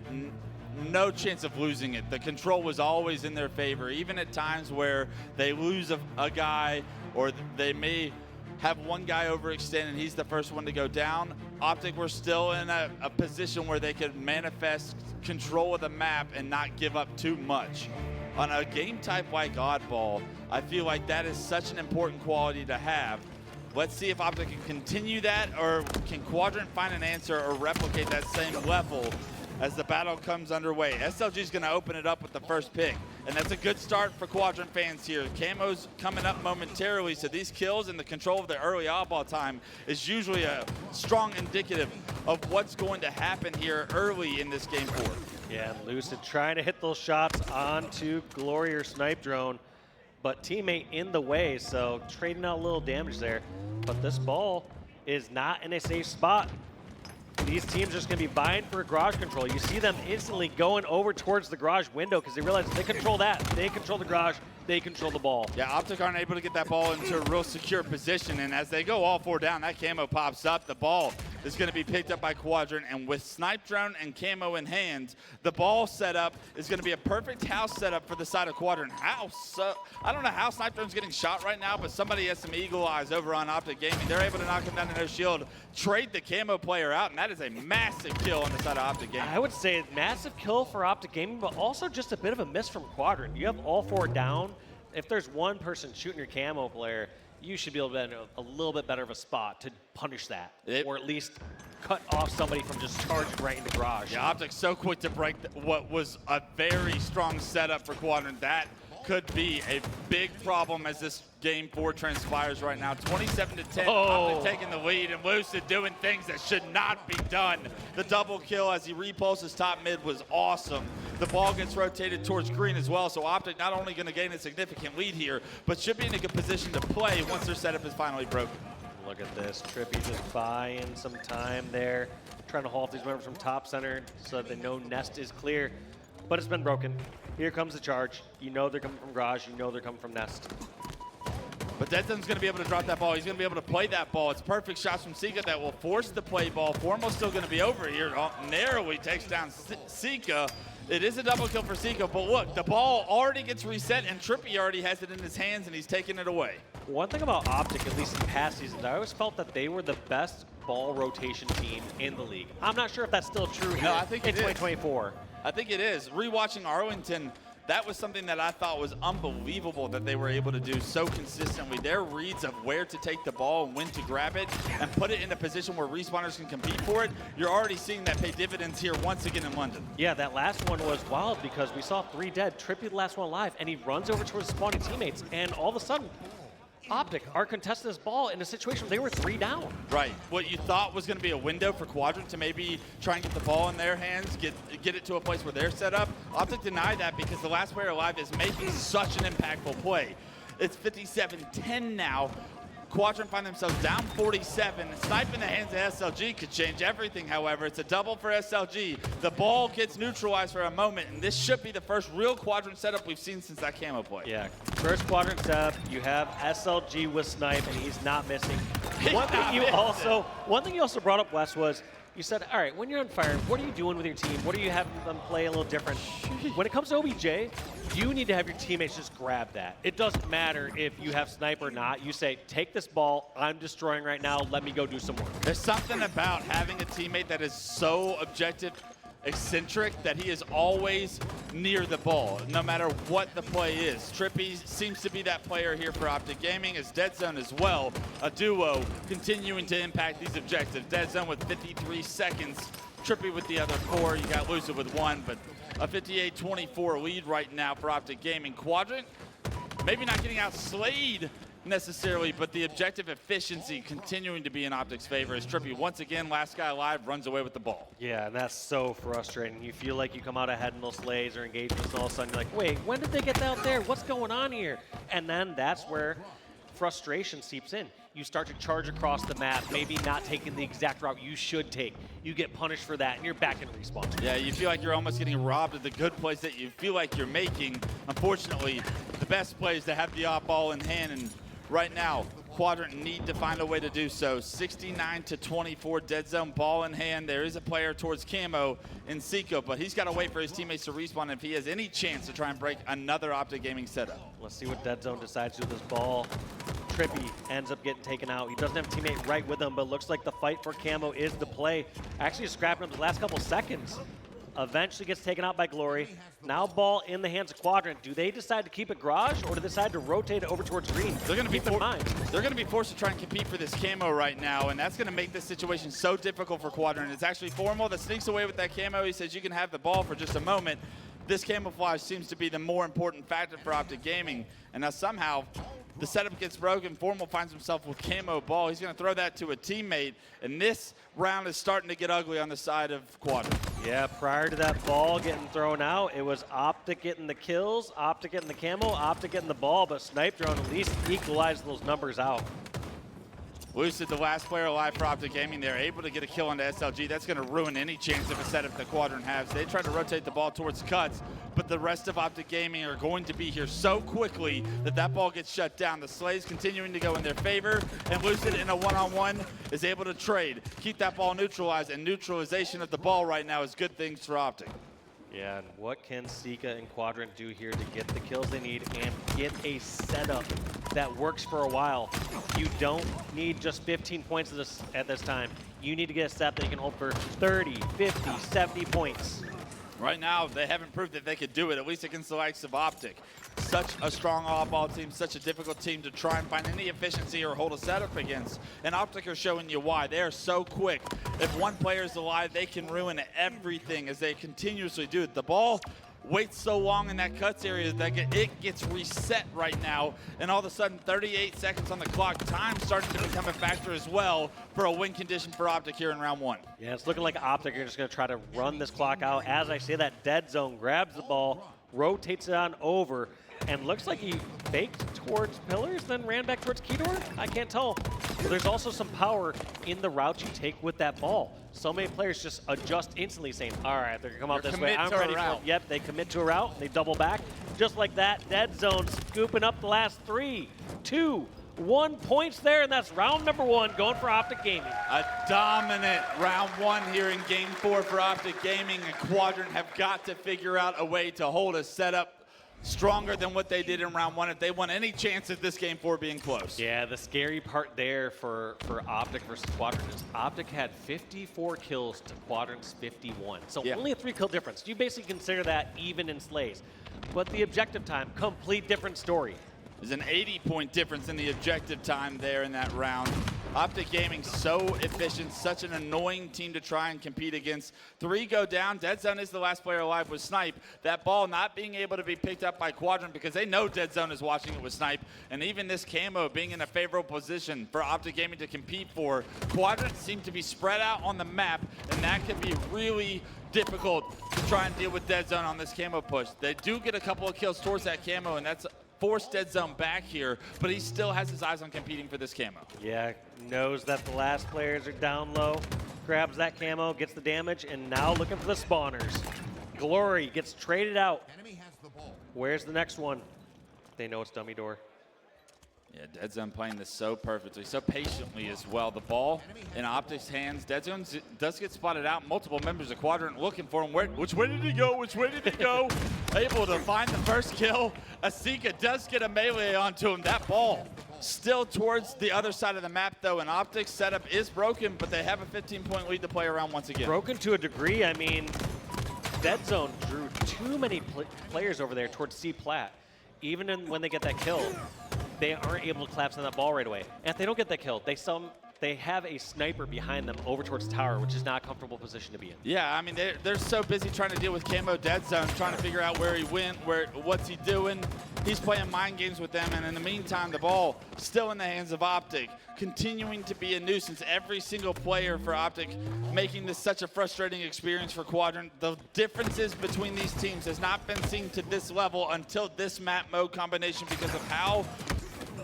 no chance of losing it. The control was always in their favor, even at times where they lose a guy, or they may have one guy overextend and he's the first one to go down. Optic were still in a position where they could manifest control of the map and not give up too much. On a game type like Oddball, I feel like that is such an important quality to have. Let's see if Optic can continue that, or can Quadrant find an answer or replicate that same level as the battle comes underway. SLG is going to open it up with the first pick, and that's a good start for Quadrant fans here. Camo's coming up momentarily, so these kills and the control of the early oddball time is usually a strong indicative of what's going to happen here early in this game 4. Yeah, Lucid trying to hit those shots onto Glory or Snipedrone, but teammate in the way, so trading out a little damage there. But this ball is not in a safe spot. These teams are just going to be vying for garage control. You see them instantly going over towards the garage window because they realize they control that. They control the garage. They control the ball. Yeah, Optic aren't able to get that ball into a real secure position, and as they go all 4 down, that camo pops up. The ball is going to be picked up by Quadrant, and with Snipedrone and camo in hand, the ball setup is going to be a perfect house setup for the side of Quadrant. I don't know how Snipedrone's getting shot right now, but somebody has some eagle eyes over on Optic Gaming. They're able to knock him down to no shield, trade the camo player out, and that is a massive kill on the side of Optic Gaming. I would say massive kill for Optic Gaming, but also just a bit of a miss from Quadrant. You have all 4 down. If there's one person shooting your camo player, you should be able to be in a little bit better of a spot to punish that, or at least cut off somebody from just charging right into garage. Yeah, Optic's so quick to break what was a very strong setup for Quadrant. That could be a big problem as this game 4 transpires right now. 27-10, Optic taking the lead, and Lucid doing things that should not be done. The double kill as he repulses top mid was awesome. The ball gets rotated towards green as well, so Optic not only going to gain a significant lead here, but should be in a good position to play once their setup is finally broken. Look at this, TriPPPeY just buying some time there, trying to haul these members from top center so that they know nest is clear, but it's been broken. Here comes the charge. You know they're coming from garage, you know they're coming from nest. But Deadzone's going to be able to drop that ball. He's going to be able to play that ball. It's perfect shots from Sica that will force the play ball. Formal's still going to be over here. Narrowly takes down Sica. It is a double kill for Sica, but look, the ball already gets reset, and TriPPPeY already has it in his hands, and he's taking it away. One thing about Optic, at least in past seasons, I always felt that they were the best ball rotation team in the league. I'm not sure if that's still true here I think in 2024. I think it is. Rewatching Arlington, that was something that I thought was unbelievable that they were able to do so consistently. Their reads of where to take the ball and when to grab it and put it in a position where respawners can compete for it, you're already seeing that pay dividends here once again in London. Yeah, that last one was wild because we saw 3 dead, TriPPPeY the last one alive, and he runs over towards spawning teammates, and all of a sudden, Optic are contesting this ball in a situation where they were 3 down. Right. What you thought was going to be a window for Quadrant to maybe try and get the ball in their hands, get it to a place where they're set up. Optic denied that because the last player alive is making such an impactful play. It's 57-10 now. Quadrant find themselves down 47. Snipe in the hands of SLG could change everything, however. It's a double for SLG. The ball gets neutralized for a moment, and this should be the first real Quadrant setup we've seen since that camo play. Yeah, first Quadrant setup, you have SLG with Snipe, and he's not missing. One thing you also brought up, Wes, was you said, all right, when you're on fire, what are you doing with your team? What are you having them play a little different? When it comes to OBJ, you need to have your teammates just grab that. It doesn't matter if you have Snipe or not. You say, take this ball, I'm destroying right now, let me go do some work. There's something about having a teammate that is so objective, eccentric, that he is always near the ball, no matter what the play is. TriPPPeY seems to be that player here for Optic Gaming, as Deadzone as well, a duo continuing to impact these objectives. Deadzone with 53 seconds, TriPPPeY with the other 4. You got Lucid with 1, but a 58-24 lead right now for Optic Gaming. Quadrant, maybe not getting outslayed necessarily, but the objective efficiency continuing to be in Optic's favor as TriPPPeY once again, last guy alive, runs away with the ball. Yeah, and that's so frustrating. You feel like you come out ahead in those slays or engagements, and all of a sudden you're like, wait, when did they get out there? What's going on here? And then that's where frustration seeps in. You start to charge across the map, maybe not taking the exact route you should take. You get punished for that, and you're back in respawn. Yeah, you feel like you're almost getting robbed of the good plays that you feel like you're making. Unfortunately, the best plays to have the op ball in hand, and right now, Quadrant need to find a way to do so. 69-24, Deadzone, ball in hand. There is a player towards camo in Sica, but he's got to wait for his teammates to respawn if he has any chance to try and break another Optic Gaming setup. Let's see what Deadzone decides to do with this ball. TriPPPeY ends up getting taken out. He doesn't have a teammate right with him, but looks like the fight for camo is the play. Actually scrapping up the last couple seconds. Eventually gets taken out by Glory. Now ball in the hands of Quadrant. Do they decide to keep it garage, or do they decide to rotate it over towards green? They're going to be forced to try and compete for this camo right now, and that's going to make this situation so difficult for Quadrant. It's actually Formal that sneaks away with that camo. He says you can have the ball for just a moment. This camouflage seems to be the more important factor for Optic Gaming, and now somehow the setup gets broken. Formal finds himself with camo ball. He's going to throw that to a teammate, and this round is starting to get ugly on the side of Quadrant. Yeah, prior to that ball getting thrown out, it was Optic getting the kills, Optic getting the camo, Optic getting the ball, but Snipedrone at least equalized those numbers out. Lucid, the last player alive for Optic Gaming, they're able to get a kill onto SLG. That's going to ruin any chance of a setup the Quadrant has. They try to rotate the ball towards cuts, but the rest of Optic Gaming are going to be here so quickly that that ball gets shut down. The slays continuing to go in their favor, and Lucid in a one-on-one is able to trade, keep that ball neutralized, and neutralization of the ball right now is good things for Optic. Yeah, and what can Sica and Quadrant do here to get the kills they need and get a setup that works for a while? You don't need just 15 points at this time. You need to get a setup that you can hold for 30, 50, 70 points. Right now, they haven't proved that they could do it, at least against the likes of Optic. Such a strong off-ball team, such a difficult team to try and find any efficiency or hold a setup against. And Optic are showing you why. They are so quick. If one player is alive, they can ruin everything as they continuously do it. The ball waits so long in that cuts area that it gets reset right now, and all of a sudden 38 seconds on the clock. Time starting to become a factor as well for a win condition for Optic here in round one. Yeah, it's looking like Optic are just going to try to run this clock out. As I say that, Deadzone grabs the ball, rotates it on over, and looks like he faked towards pillars, then ran back towards Keydor? I can't tell. But there's also some power in the route you take with that ball. So many players just adjust instantly, saying, all right, they're going to come out this way. I'm ready for it. Yep, they commit to a route, they double back. Just like that, Deadzone scooping up the last 3, 2, 1 points there, and that's round number 1 going for Optic Gaming. A dominant round 1 here in game 4 for Optic Gaming, and Quadrant have got to figure out a way to hold a setup stronger than what they did in round 1 if they want any chance at this game 4 being close. Yeah, the scary part there for Optic versus Quadrant is Optic had 54 kills to Quadrant's 51. So only a 3 kill difference. You basically consider that even in slays. But the objective time, complete different story. There's an 80-point difference in the objective time there in that round. Optic Gaming so efficient, such an annoying team to try and compete against. 3 go down. Deadzone is the last player alive with Snipe. That ball not being able to be picked up by Quadrant because they know Deadzone is watching it with Snipe. And even this camo being in a favorable position for Optic Gaming to compete for. Quadrant seem to be spread out on the map, and that could be really difficult to try and deal with Deadzone on this camo push. They do get a couple of kills towards that camo, and that's forced Deadzone back here, but he still has his eyes on competing for this camo. Yeah, knows that the last players are down low, grabs that camo, gets the damage, and now looking for the spawners. Glory gets traded out. Where's the next one? They know it's dummy door. Yeah, Deadzone playing this so perfectly, so patiently as well. The ball in Optic's hands. Deadzone does get spotted out. Multiple members of Quadrant looking for him. Which way did he go? Which way did he go? Able to find the first kill. Sica does get a melee onto him. That ball still towards the other side of the map, though, and Optic's setup is broken, but they have a 15-point lead to play around once again. Broken to a degree. I mean, Deadzone drew too many players over there towards C-Plat. Even when they get that kill, they aren't able to collapse on that ball right away. And if they don't get that kill, they have a sniper behind them over towards the tower, which is not a comfortable position to be in. Yeah, I mean, they're so busy trying to deal with camo Deadzone, trying to figure out where he went, what's he doing. He's playing mind games with them, and in the meantime, the ball still in the hands of Optic, continuing to be a nuisance. Every single player for Optic making this such a frustrating experience for Quadrant. The differences between these teams has not been seen to this level until this map mode combination because of how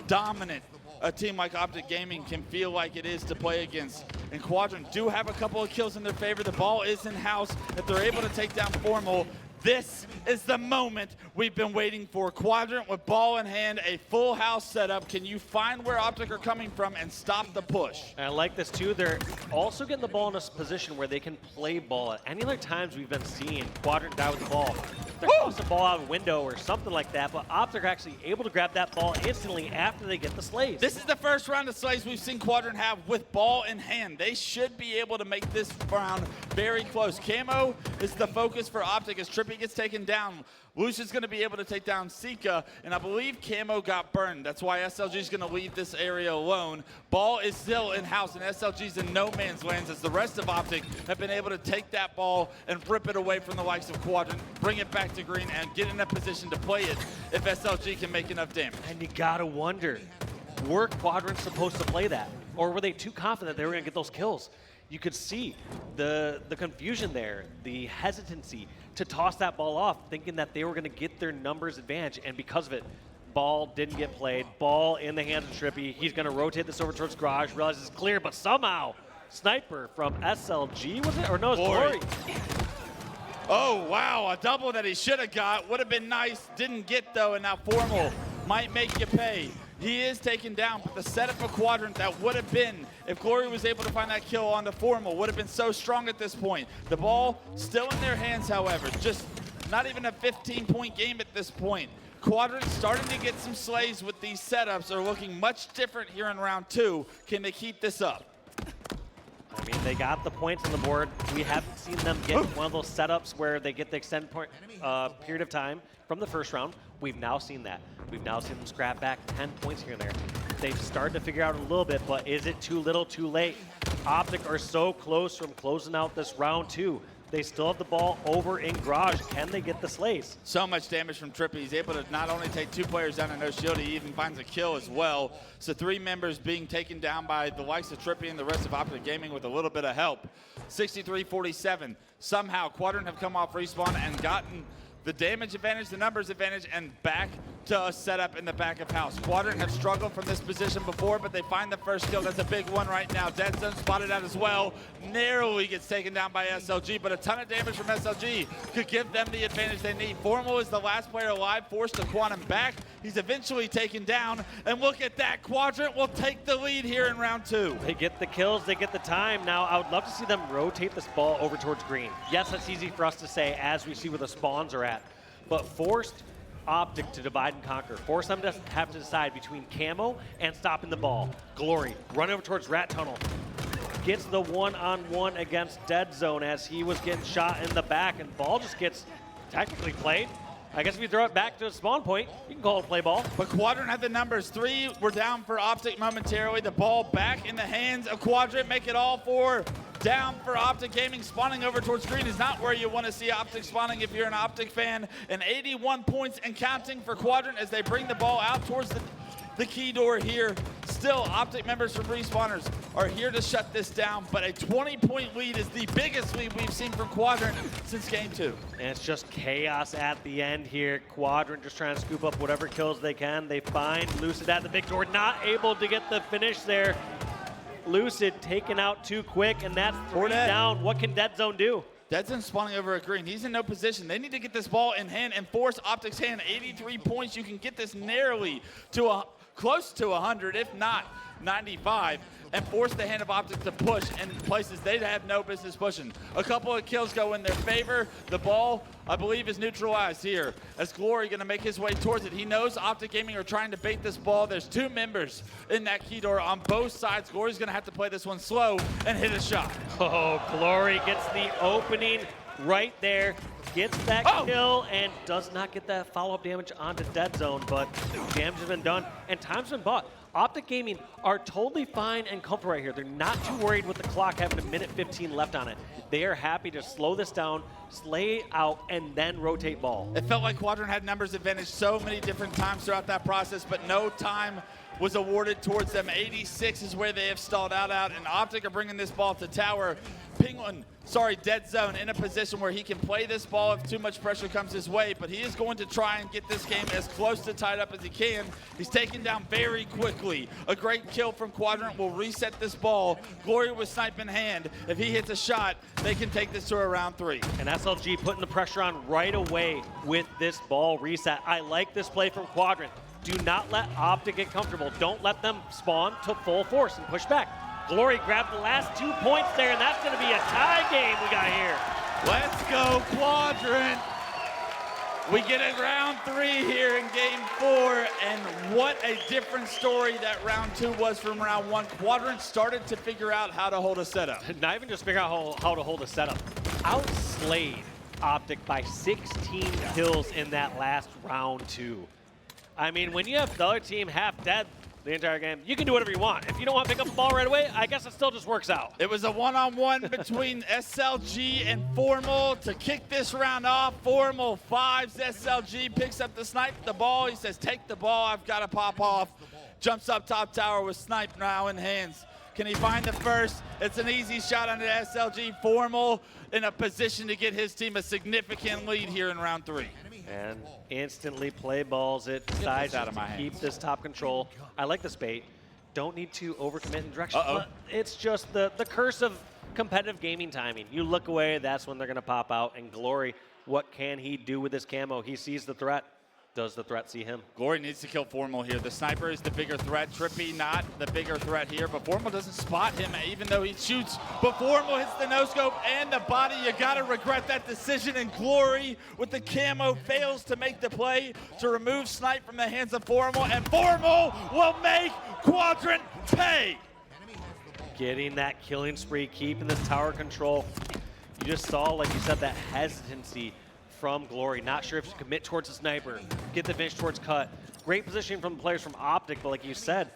dominant a team like Optic Gaming can feel like it is to play against. And Quadrant do have a couple of kills in their favor. The ball is in house. If they're able to take down Formal, this is the moment we've been waiting for. Quadrant with ball in hand, a full house setup. Can you find where Optic are coming from and stop the push? And I like this too. They're also getting the ball in a position where they can play ball. At any other times we've been seeing Quadrant die with the ball, they're tossing the ball out of a window or something like that, but Optic are actually able to grab that ball instantly after they get the slays. This is the first round of slays we've seen Quadrant have with ball in hand. They should be able to make this round very close. Camo is the focus for Optic as TriPPPeY gets taken down. Lucid's going to be able to take down Sica, and I believe Camo got burned. That's why SLG is going to leave this area alone. Ball is still in-house, and SLG's in no man's land as the rest of Optic have been able to take that ball and rip it away from the likes of Quadrant, bring it back to green, and get in a position to play it if SLG can make enough damage. And you gotta wonder, were Quadrant supposed to play that? Or were they too confident they were going to get those kills? You could see the confusion there, the hesitancy to toss that ball off, thinking that they were going to get their numbers advantage, and because of it, ball didn't get played. Ball in the hands of TriPPPeY. He's going to rotate this over towards Garage, realizes it's clear, but somehow, Sniper from SLG, was it? Or no, it's Glory. Oh, wow, a double that he should have got. Would have been nice. Didn't get, though, and now Formal might make you pay. He is taken down, but the setup for Quadrant that would have been, if Glory was able to find that kill on the Formal, would have been so strong at this point. The ball still in their hands, however. Just not even a 15-point game at this point. Quadrant starting to get some slays with these setups are looking much different here in round 2. Can they keep this up? I mean, they got the points on the board. We haven't seen them get one of those setups where they get the extended period of time from the first round. We've now seen that. We've now seen them scrap back 10 points here and there. They've started to figure out a little bit, but is it too little, too late? Optic are so close from closing out this round 2. They still have the ball over in Garage. Can they get the slays? So much damage from TriPPPeY. He's able to not only take 2 players down and no shield, he even finds a kill as well. So 3 members being taken down by the likes of TriPPPeY and the rest of Optic Gaming with a little bit of help. 63-47. Somehow Quadrant have come off respawn and gotten the damage advantage, the numbers advantage, and back to a setup in the back of house. Quadrant have struggled from this position before, but they find the first kill. That's a big one right now. Deadzone spotted out as well. Narrowly gets taken down by SLG, but a ton of damage from SLG could give them the advantage they need. Formal is the last player alive, forced to Quantum back. He's eventually taken down, and look at that. Quadrant will take the lead here in round 2. They get the kills, they get the time. Now, I would love to see them rotate this ball over towards green. Yes, that's easy for us to say as we see where the spawns are at, but forced Optic to divide and conquer. Force them to have to decide between Camo and stopping the ball. Glory, run over towards Rat Tunnel. Gets the one-on-one against Deadzone as he was getting shot in the back, and ball just gets technically played. I guess if you throw it back to a spawn point, you can call it play ball. But Quadrant had the numbers. 3 were down for Optic momentarily. The ball back in the hands of Quadrant. Make it all 4 down for Optic Gaming. Spawning over towards green is not where you want to see Optic spawning if you're an Optic fan. And 81 points and counting for Quadrant as they bring the ball out towards the key door here. Still, Optic members from Respawners are here to shut this down, but a 20-point lead is the biggest lead we've seen from Quadrant since game 2. And it's just chaos at the end here. Quadrant just trying to scoop up whatever kills they can. They find Lucid at the big door, not able to get the finish there. Lucid taken out too quick, and that's 3 down. What can Deadzone do? Deadzone spawning over at green. He's in no position. They need to get this ball in hand and force Optic's hand. 83 points. You can get this narrowly to close to 100, if not 95, and force the hand of Optic to push in places they'd have no business pushing. A couple of kills go in their favor. The ball, I believe, is neutralized here as Glory going to make his way towards it. He knows Optic Gaming are trying to bait this ball. There's 2 members in that key door on both sides. Glory's going to have to play this one slow and hit a shot. Oh, Glory gets the opening right there, gets that kill, and does not get that follow-up damage onto Deadzone, but damage has been done, and time's been bought. Optic Gaming are totally fine and comfortable right here. They're not too worried with the clock having a minute 15 left on it. They are happy to slow this down, slay out, and then rotate ball. It felt like Quadrant had numbers advantage so many different times throughout that process, but no time was awarded towards them. 86 is where they have stalled out, and Optic are bringing this ball to tower. Deadzone in a position where he can play this ball if too much pressure comes his way, but he is going to try and get this game as close to tied up as he can. He's taken down very quickly. A great kill from Quadrant will reset this ball. Glory with snipe in hand. If he hits a shot, they can take this to a round 3. And SLG putting the pressure on right away with this ball reset. I like this play from Quadrant. Do not let Optic get comfortable. Don't let them spawn to full force and push back. Glory grabbed the last 2 points there, and that's going to be a tie game we got here. Let's go, Quadrant. We get a round 3 here in game 4, and what a different story that round 2 was from round 1. Quadrant started to figure out how to hold a setup. Not even just figure out how to hold a setup. Outslayed Optic by 16 kills in that last round 2. I mean, when you have the other team half dead the entire game, you can do whatever you want. If you don't want to pick up the ball right away, I guess it still just works out. It was a one-on-one between SLG and Formal to kick this round off. Formal 5s, SLG picks up the ball. He says, take the ball, I've got to pop off. Jumps up top tower with Snipe now in hands. Can he find the first? It's an easy shot on the SLG. Formal in a position to get his team a significant lead here in round 3. And instantly play balls it, decides to keep this top control. I like this bait. Don't need to overcommit in direction. But it's just the curse of competitive gaming timing. You look away, that's when they're going to pop out. And Glory, what can he do with this camo? He sees the threat. Does the threat see him? Glory needs to kill Formal here. The sniper is the bigger threat. TriPPPeY not the bigger threat here, but Formal doesn't spot him even though he shoots. But Formal hits the no-scope and the body. You gotta regret that decision, and Glory with the camo fails to make the play to remove Snipe from the hands of Formal, and Formal will make Quadrant pay. Getting that killing spree, keeping this tower control. You just saw, like you said, that hesitancy from Glory. Not sure if to commit towards the sniper, get the finish towards cut. Great positioning from the players from Optic, but like you said,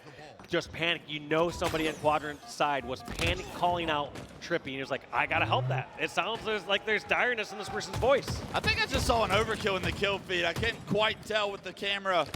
just panic. You know somebody at Quadrant's side was panic calling out TriPPPeY, and he was like, I gotta help that. It sounds like there's direness in this person's voice. I think I just saw an overkill in the kill feed. I can't quite tell with the camera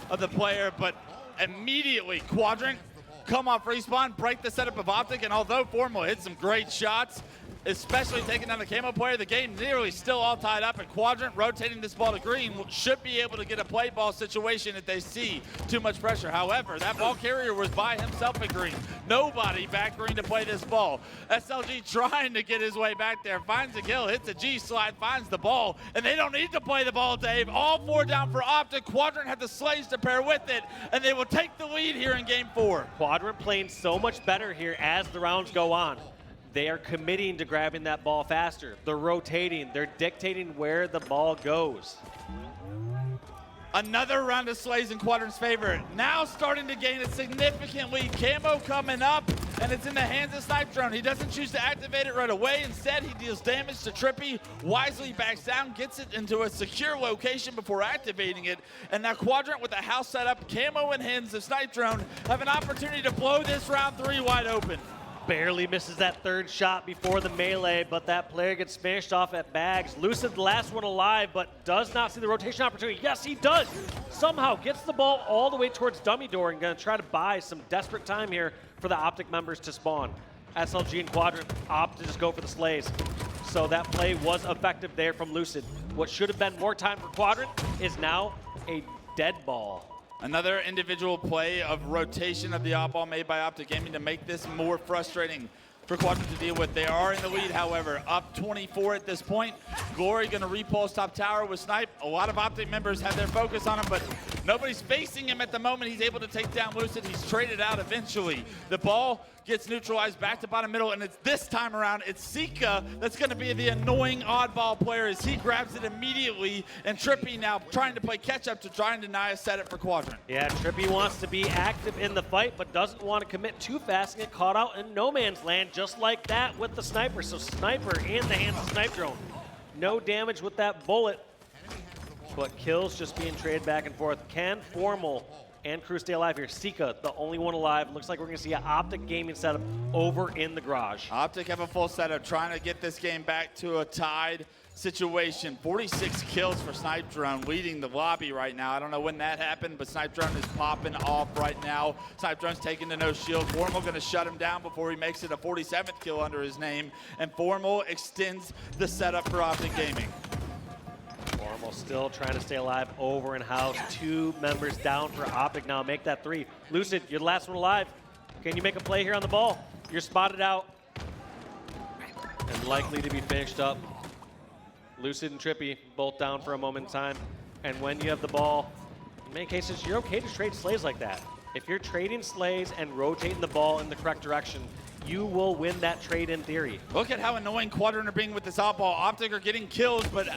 of the player, but immediately Quadrant come off respawn, break the setup of Optic, and although Formal hit some great shots, especially taking down the camo player, the game nearly still all tied up, and Quadrant rotating this ball to green should be able to get a play ball situation if they see too much pressure. However, that ball carrier was by himself at green. Nobody back green to play this ball. SLG trying to get his way back there, finds a kill, hits a G slide, finds the ball, and they don't need to play the ball, Dave. All 4 down for Optic. Quadrant had the slays to pair with it, and they will take the lead here in game 4. Quadrant playing so much better here as the rounds go on. They are committing to grabbing that ball faster. They're rotating. They're dictating where the ball goes. Another round of slays in Quadrant's favor. Now starting to gain a significant lead. Camo coming up. and it's in the hands of Snipedrone. He doesn't choose to activate it right away. Instead, he deals damage to TriPPPeY, wisely backs down, gets it into a secure location before activating it, and now Quadrant with the house set up, camo in hands of Snipedrone, have an opportunity to blow this round 3 wide open. Barely misses that third shot before the melee, but that player gets smashed off at bags. Lucid, the last one alive, but does not see the rotation opportunity. Yes, he does. Somehow gets the ball all the way towards dummy door and gonna try to buy some desperate time here for the Optic members to spawn. SLG and Quadrant opt to just go for the slays. So that play was effective there from Lucid. What should have been more time for Quadrant is now a dead ball. Another individual play of rotation of the oddball made by Optic Gaming to make this more frustrating for Quadrant to deal with. They are in the lead, however, up 24 at this point. Glory going to repulse top tower with Snipe. A lot of Optic members have their focus on him, but nobody's facing him at the moment. He's able to take down Lucid. He's traded out eventually. The ball gets neutralized back to bottom middle, and it's this time around, it's Sica that's going to be the annoying oddball player as he grabs it immediately, and TriPPPeY now trying to play catch-up to try and deny a setup for Quadrant. Yeah, TriPPPeY wants to be active in the fight, but doesn't want to commit too fast and get caught out in no man's land, just like that with the sniper. So Sniper in the hands of Snipedrone. No damage with that bullet, but kills just being traded back and forth. Can Formal and crew stay alive here? Sica, the only one alive. Looks like we're going to see an Optic Gaming setup over in the garage. Optic have a full setup, trying to get this game back to a tied situation. 46 kills for Snipedrone, leading the lobby right now. I don't know when that happened, but Snipedrone is popping off right now. Snipedrone's taking the no shield. Formal going to shut him down before he makes it a 47th kill under his name, and Formal extends the setup for Optic Gaming. Formal still trying to stay alive over in house. 2 members down for Optic now. Make that 3. Lucid, you're the last one alive. Can you make a play here on the ball? You're spotted out and likely to be finished up. Lucid and TriPPPeY both down for a moment in time. And when you have the ball, in many cases, you're okay to trade slays like that. If you're trading slays and rotating the ball in the correct direction, you will win that trade in theory. Look at how annoying Quadrant are being with this oddball. Optic are getting kills, but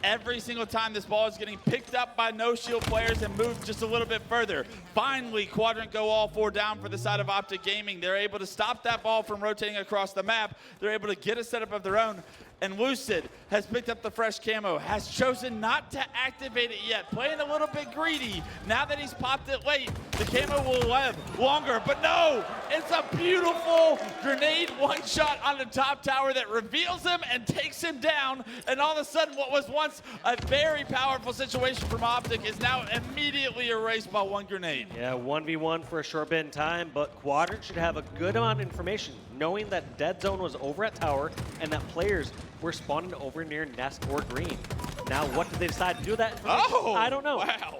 every single time this ball is getting picked up by no shield players and moved just a little bit further. Finally, Quadrant go all 4 down for the side of Optic Gaming. They're able to stop that ball from rotating across the map. They're able to get a setup of their own. And Lucid has picked up the fresh camo, has chosen not to activate it yet, playing a little bit greedy. Now that he's popped it late, the camo will live longer, but no! It's a beautiful grenade one-shot on the top tower that reveals him and takes him down, and all of a sudden what was once a very powerful situation from Optic is now immediately erased by 1 grenade. Yeah, 1v1 for a short bit in time, but Quadrant should have a good amount of information, knowing that Deadzone was over at tower and that players were spawning over near nest or green. Now, what did they decide to do with that information? Oh, I don't know. Wow.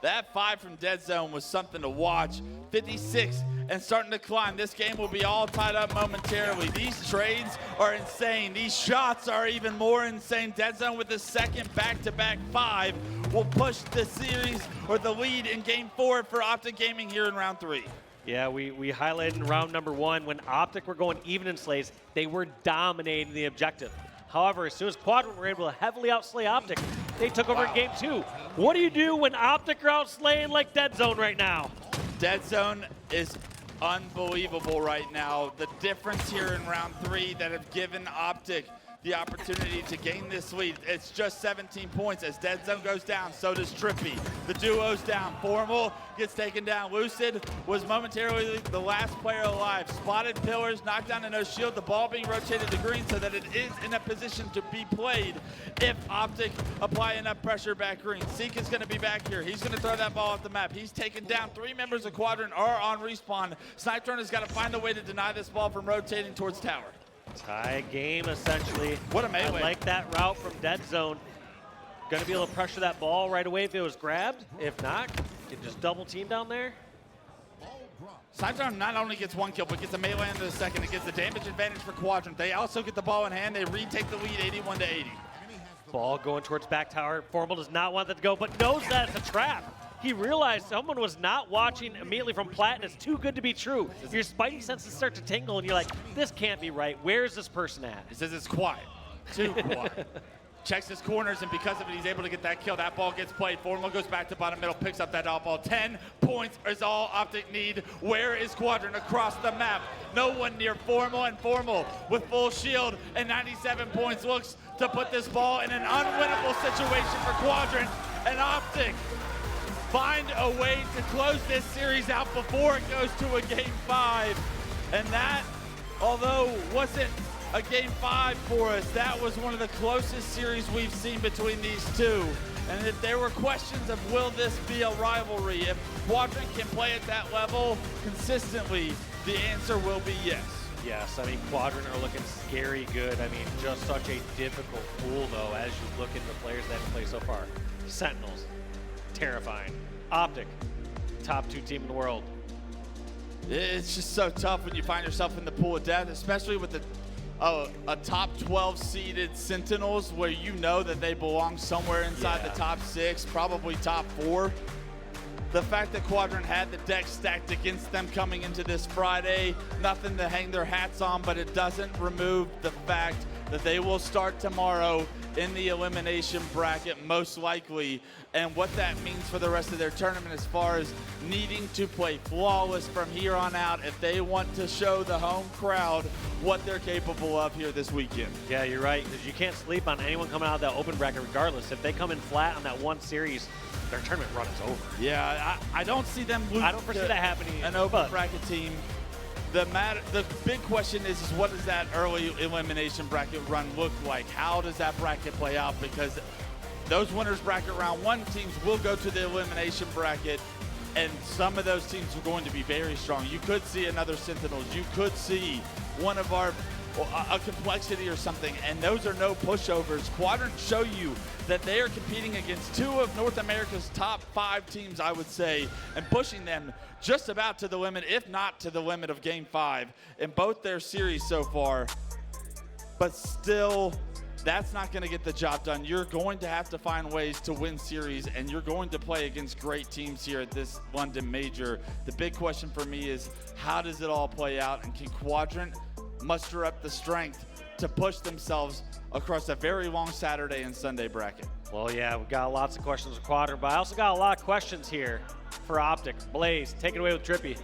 That 5 from Deadzone was something to watch. 56 and starting to climb. This game will be all tied up momentarily. These trades are insane. These shots are even more insane. Deadzone with the second back-to-back 5 will push the series or the lead in game 4 for Optic Gaming here in round 3. Yeah, we highlighted in round number 1 when Optic were going even in slays, they were dominating the objective. However, as soon as Quadrant were able to heavily outslay Optic, they took over in game 2. What do you do when Optic are outslaying like Deadzone right now? Deadzone is unbelievable right now. The difference here in round 3 that have given Optic the opportunity to gain this lead. It's just 17 points. As Deadzone goes down, so does TriPPPeY. The duo's down. Formal gets taken down. Lucid was momentarily the last player alive. Spotted pillars, knocked down to no shield. The ball being rotated to green so that it is in a position to be played if Optic apply enough pressure back green. Sica's going to be back here. He's going to throw that ball off the map. He's taken down. 3 members of Quadrant are on respawn. Snipedrone has got to find a way to deny this ball from rotating towards tower. Tie game, essentially. What a melee. I like that route from Deadzone. Going to be able to pressure that ball right away if it was grabbed. If not, you can just double team down there. Snipedrone not only gets 1 kill, but gets a melee into the second. It gets the damage advantage for Quadrant. They also get the ball in hand. They retake the lead 81-80. Ball going towards back tower. Formal does not want that to go, but knows that it's a trap. He realized someone was not watching immediately from plat, and it's too good to be true. Your spidey senses start to tingle, and you're like, this can't be right. Where's this person at? He says it's quiet. Too quiet. checks his corners, and because of it, he's able to get that kill. That ball gets played. Formal goes back to bottom middle, picks up that out ball. 10 points is all Optic need. Where is Quadrant across the map? No one near Formal, and Formal with full shield and 97 points looks to put this ball in an unwinnable situation for Quadrant, and Optic find a way to close this series out before it goes to a game 5. And that, although wasn't a game 5 for us, that was one of the closest series we've seen between these two. And if there were questions of will this be a rivalry, if Quadrant can play at that level consistently, the answer will be yes. Yes, I mean, Quadrant are looking scary good. I mean, just such a difficult pool, though, as you look into the players that have played so far. Sentinels, terrifying. Optic, top 2 team in the world. It's just so tough when you find yourself in the pool of death, especially with a top 12 seeded Sentinels, where you know that they belong somewhere inside the top 6, probably top 4. The fact that Quadrant had the deck stacked against them coming into this Friday, nothing to hang their hats on, but it doesn't remove the fact that they will start tomorrow in the elimination bracket, most likely, and what that means for the rest of their tournament as far as needing to play flawless from here on out if they want to show the home crowd what they're capable of here this weekend. Yeah, you're right, because you can't sleep on anyone coming out of that open bracket regardless. If they come in flat on that one series, their tournament run is over. Yeah, I don't see them losing. I don't foresee that happening. An open bracket team. The big question is what does that early elimination bracket run look like? How does that bracket play out? Because those winners bracket round 1 teams will go to the elimination bracket, and some of those teams are going to be very strong. You could see another Sentinels. You could see one of our a complexity or something, and those are no pushovers. Quadrant show you that they are competing against 2 of North America's top 5 teams, I would say, and pushing them just about to the limit, if not to the limit of game 5 in both their series so far. But still, that's not going to get the job done. You're going to have to find ways to win series, and you're going to play against great teams here at this London Major. The big question for me is, how does it all play out, and can Quadrant muster up the strength to push themselves across a very long Saturday and Sunday bracket? Well, yeah, we've got lots of questions with Quadrant, but I also got a lot of questions here for Optic. Blaze, take it away with TriPPPeY.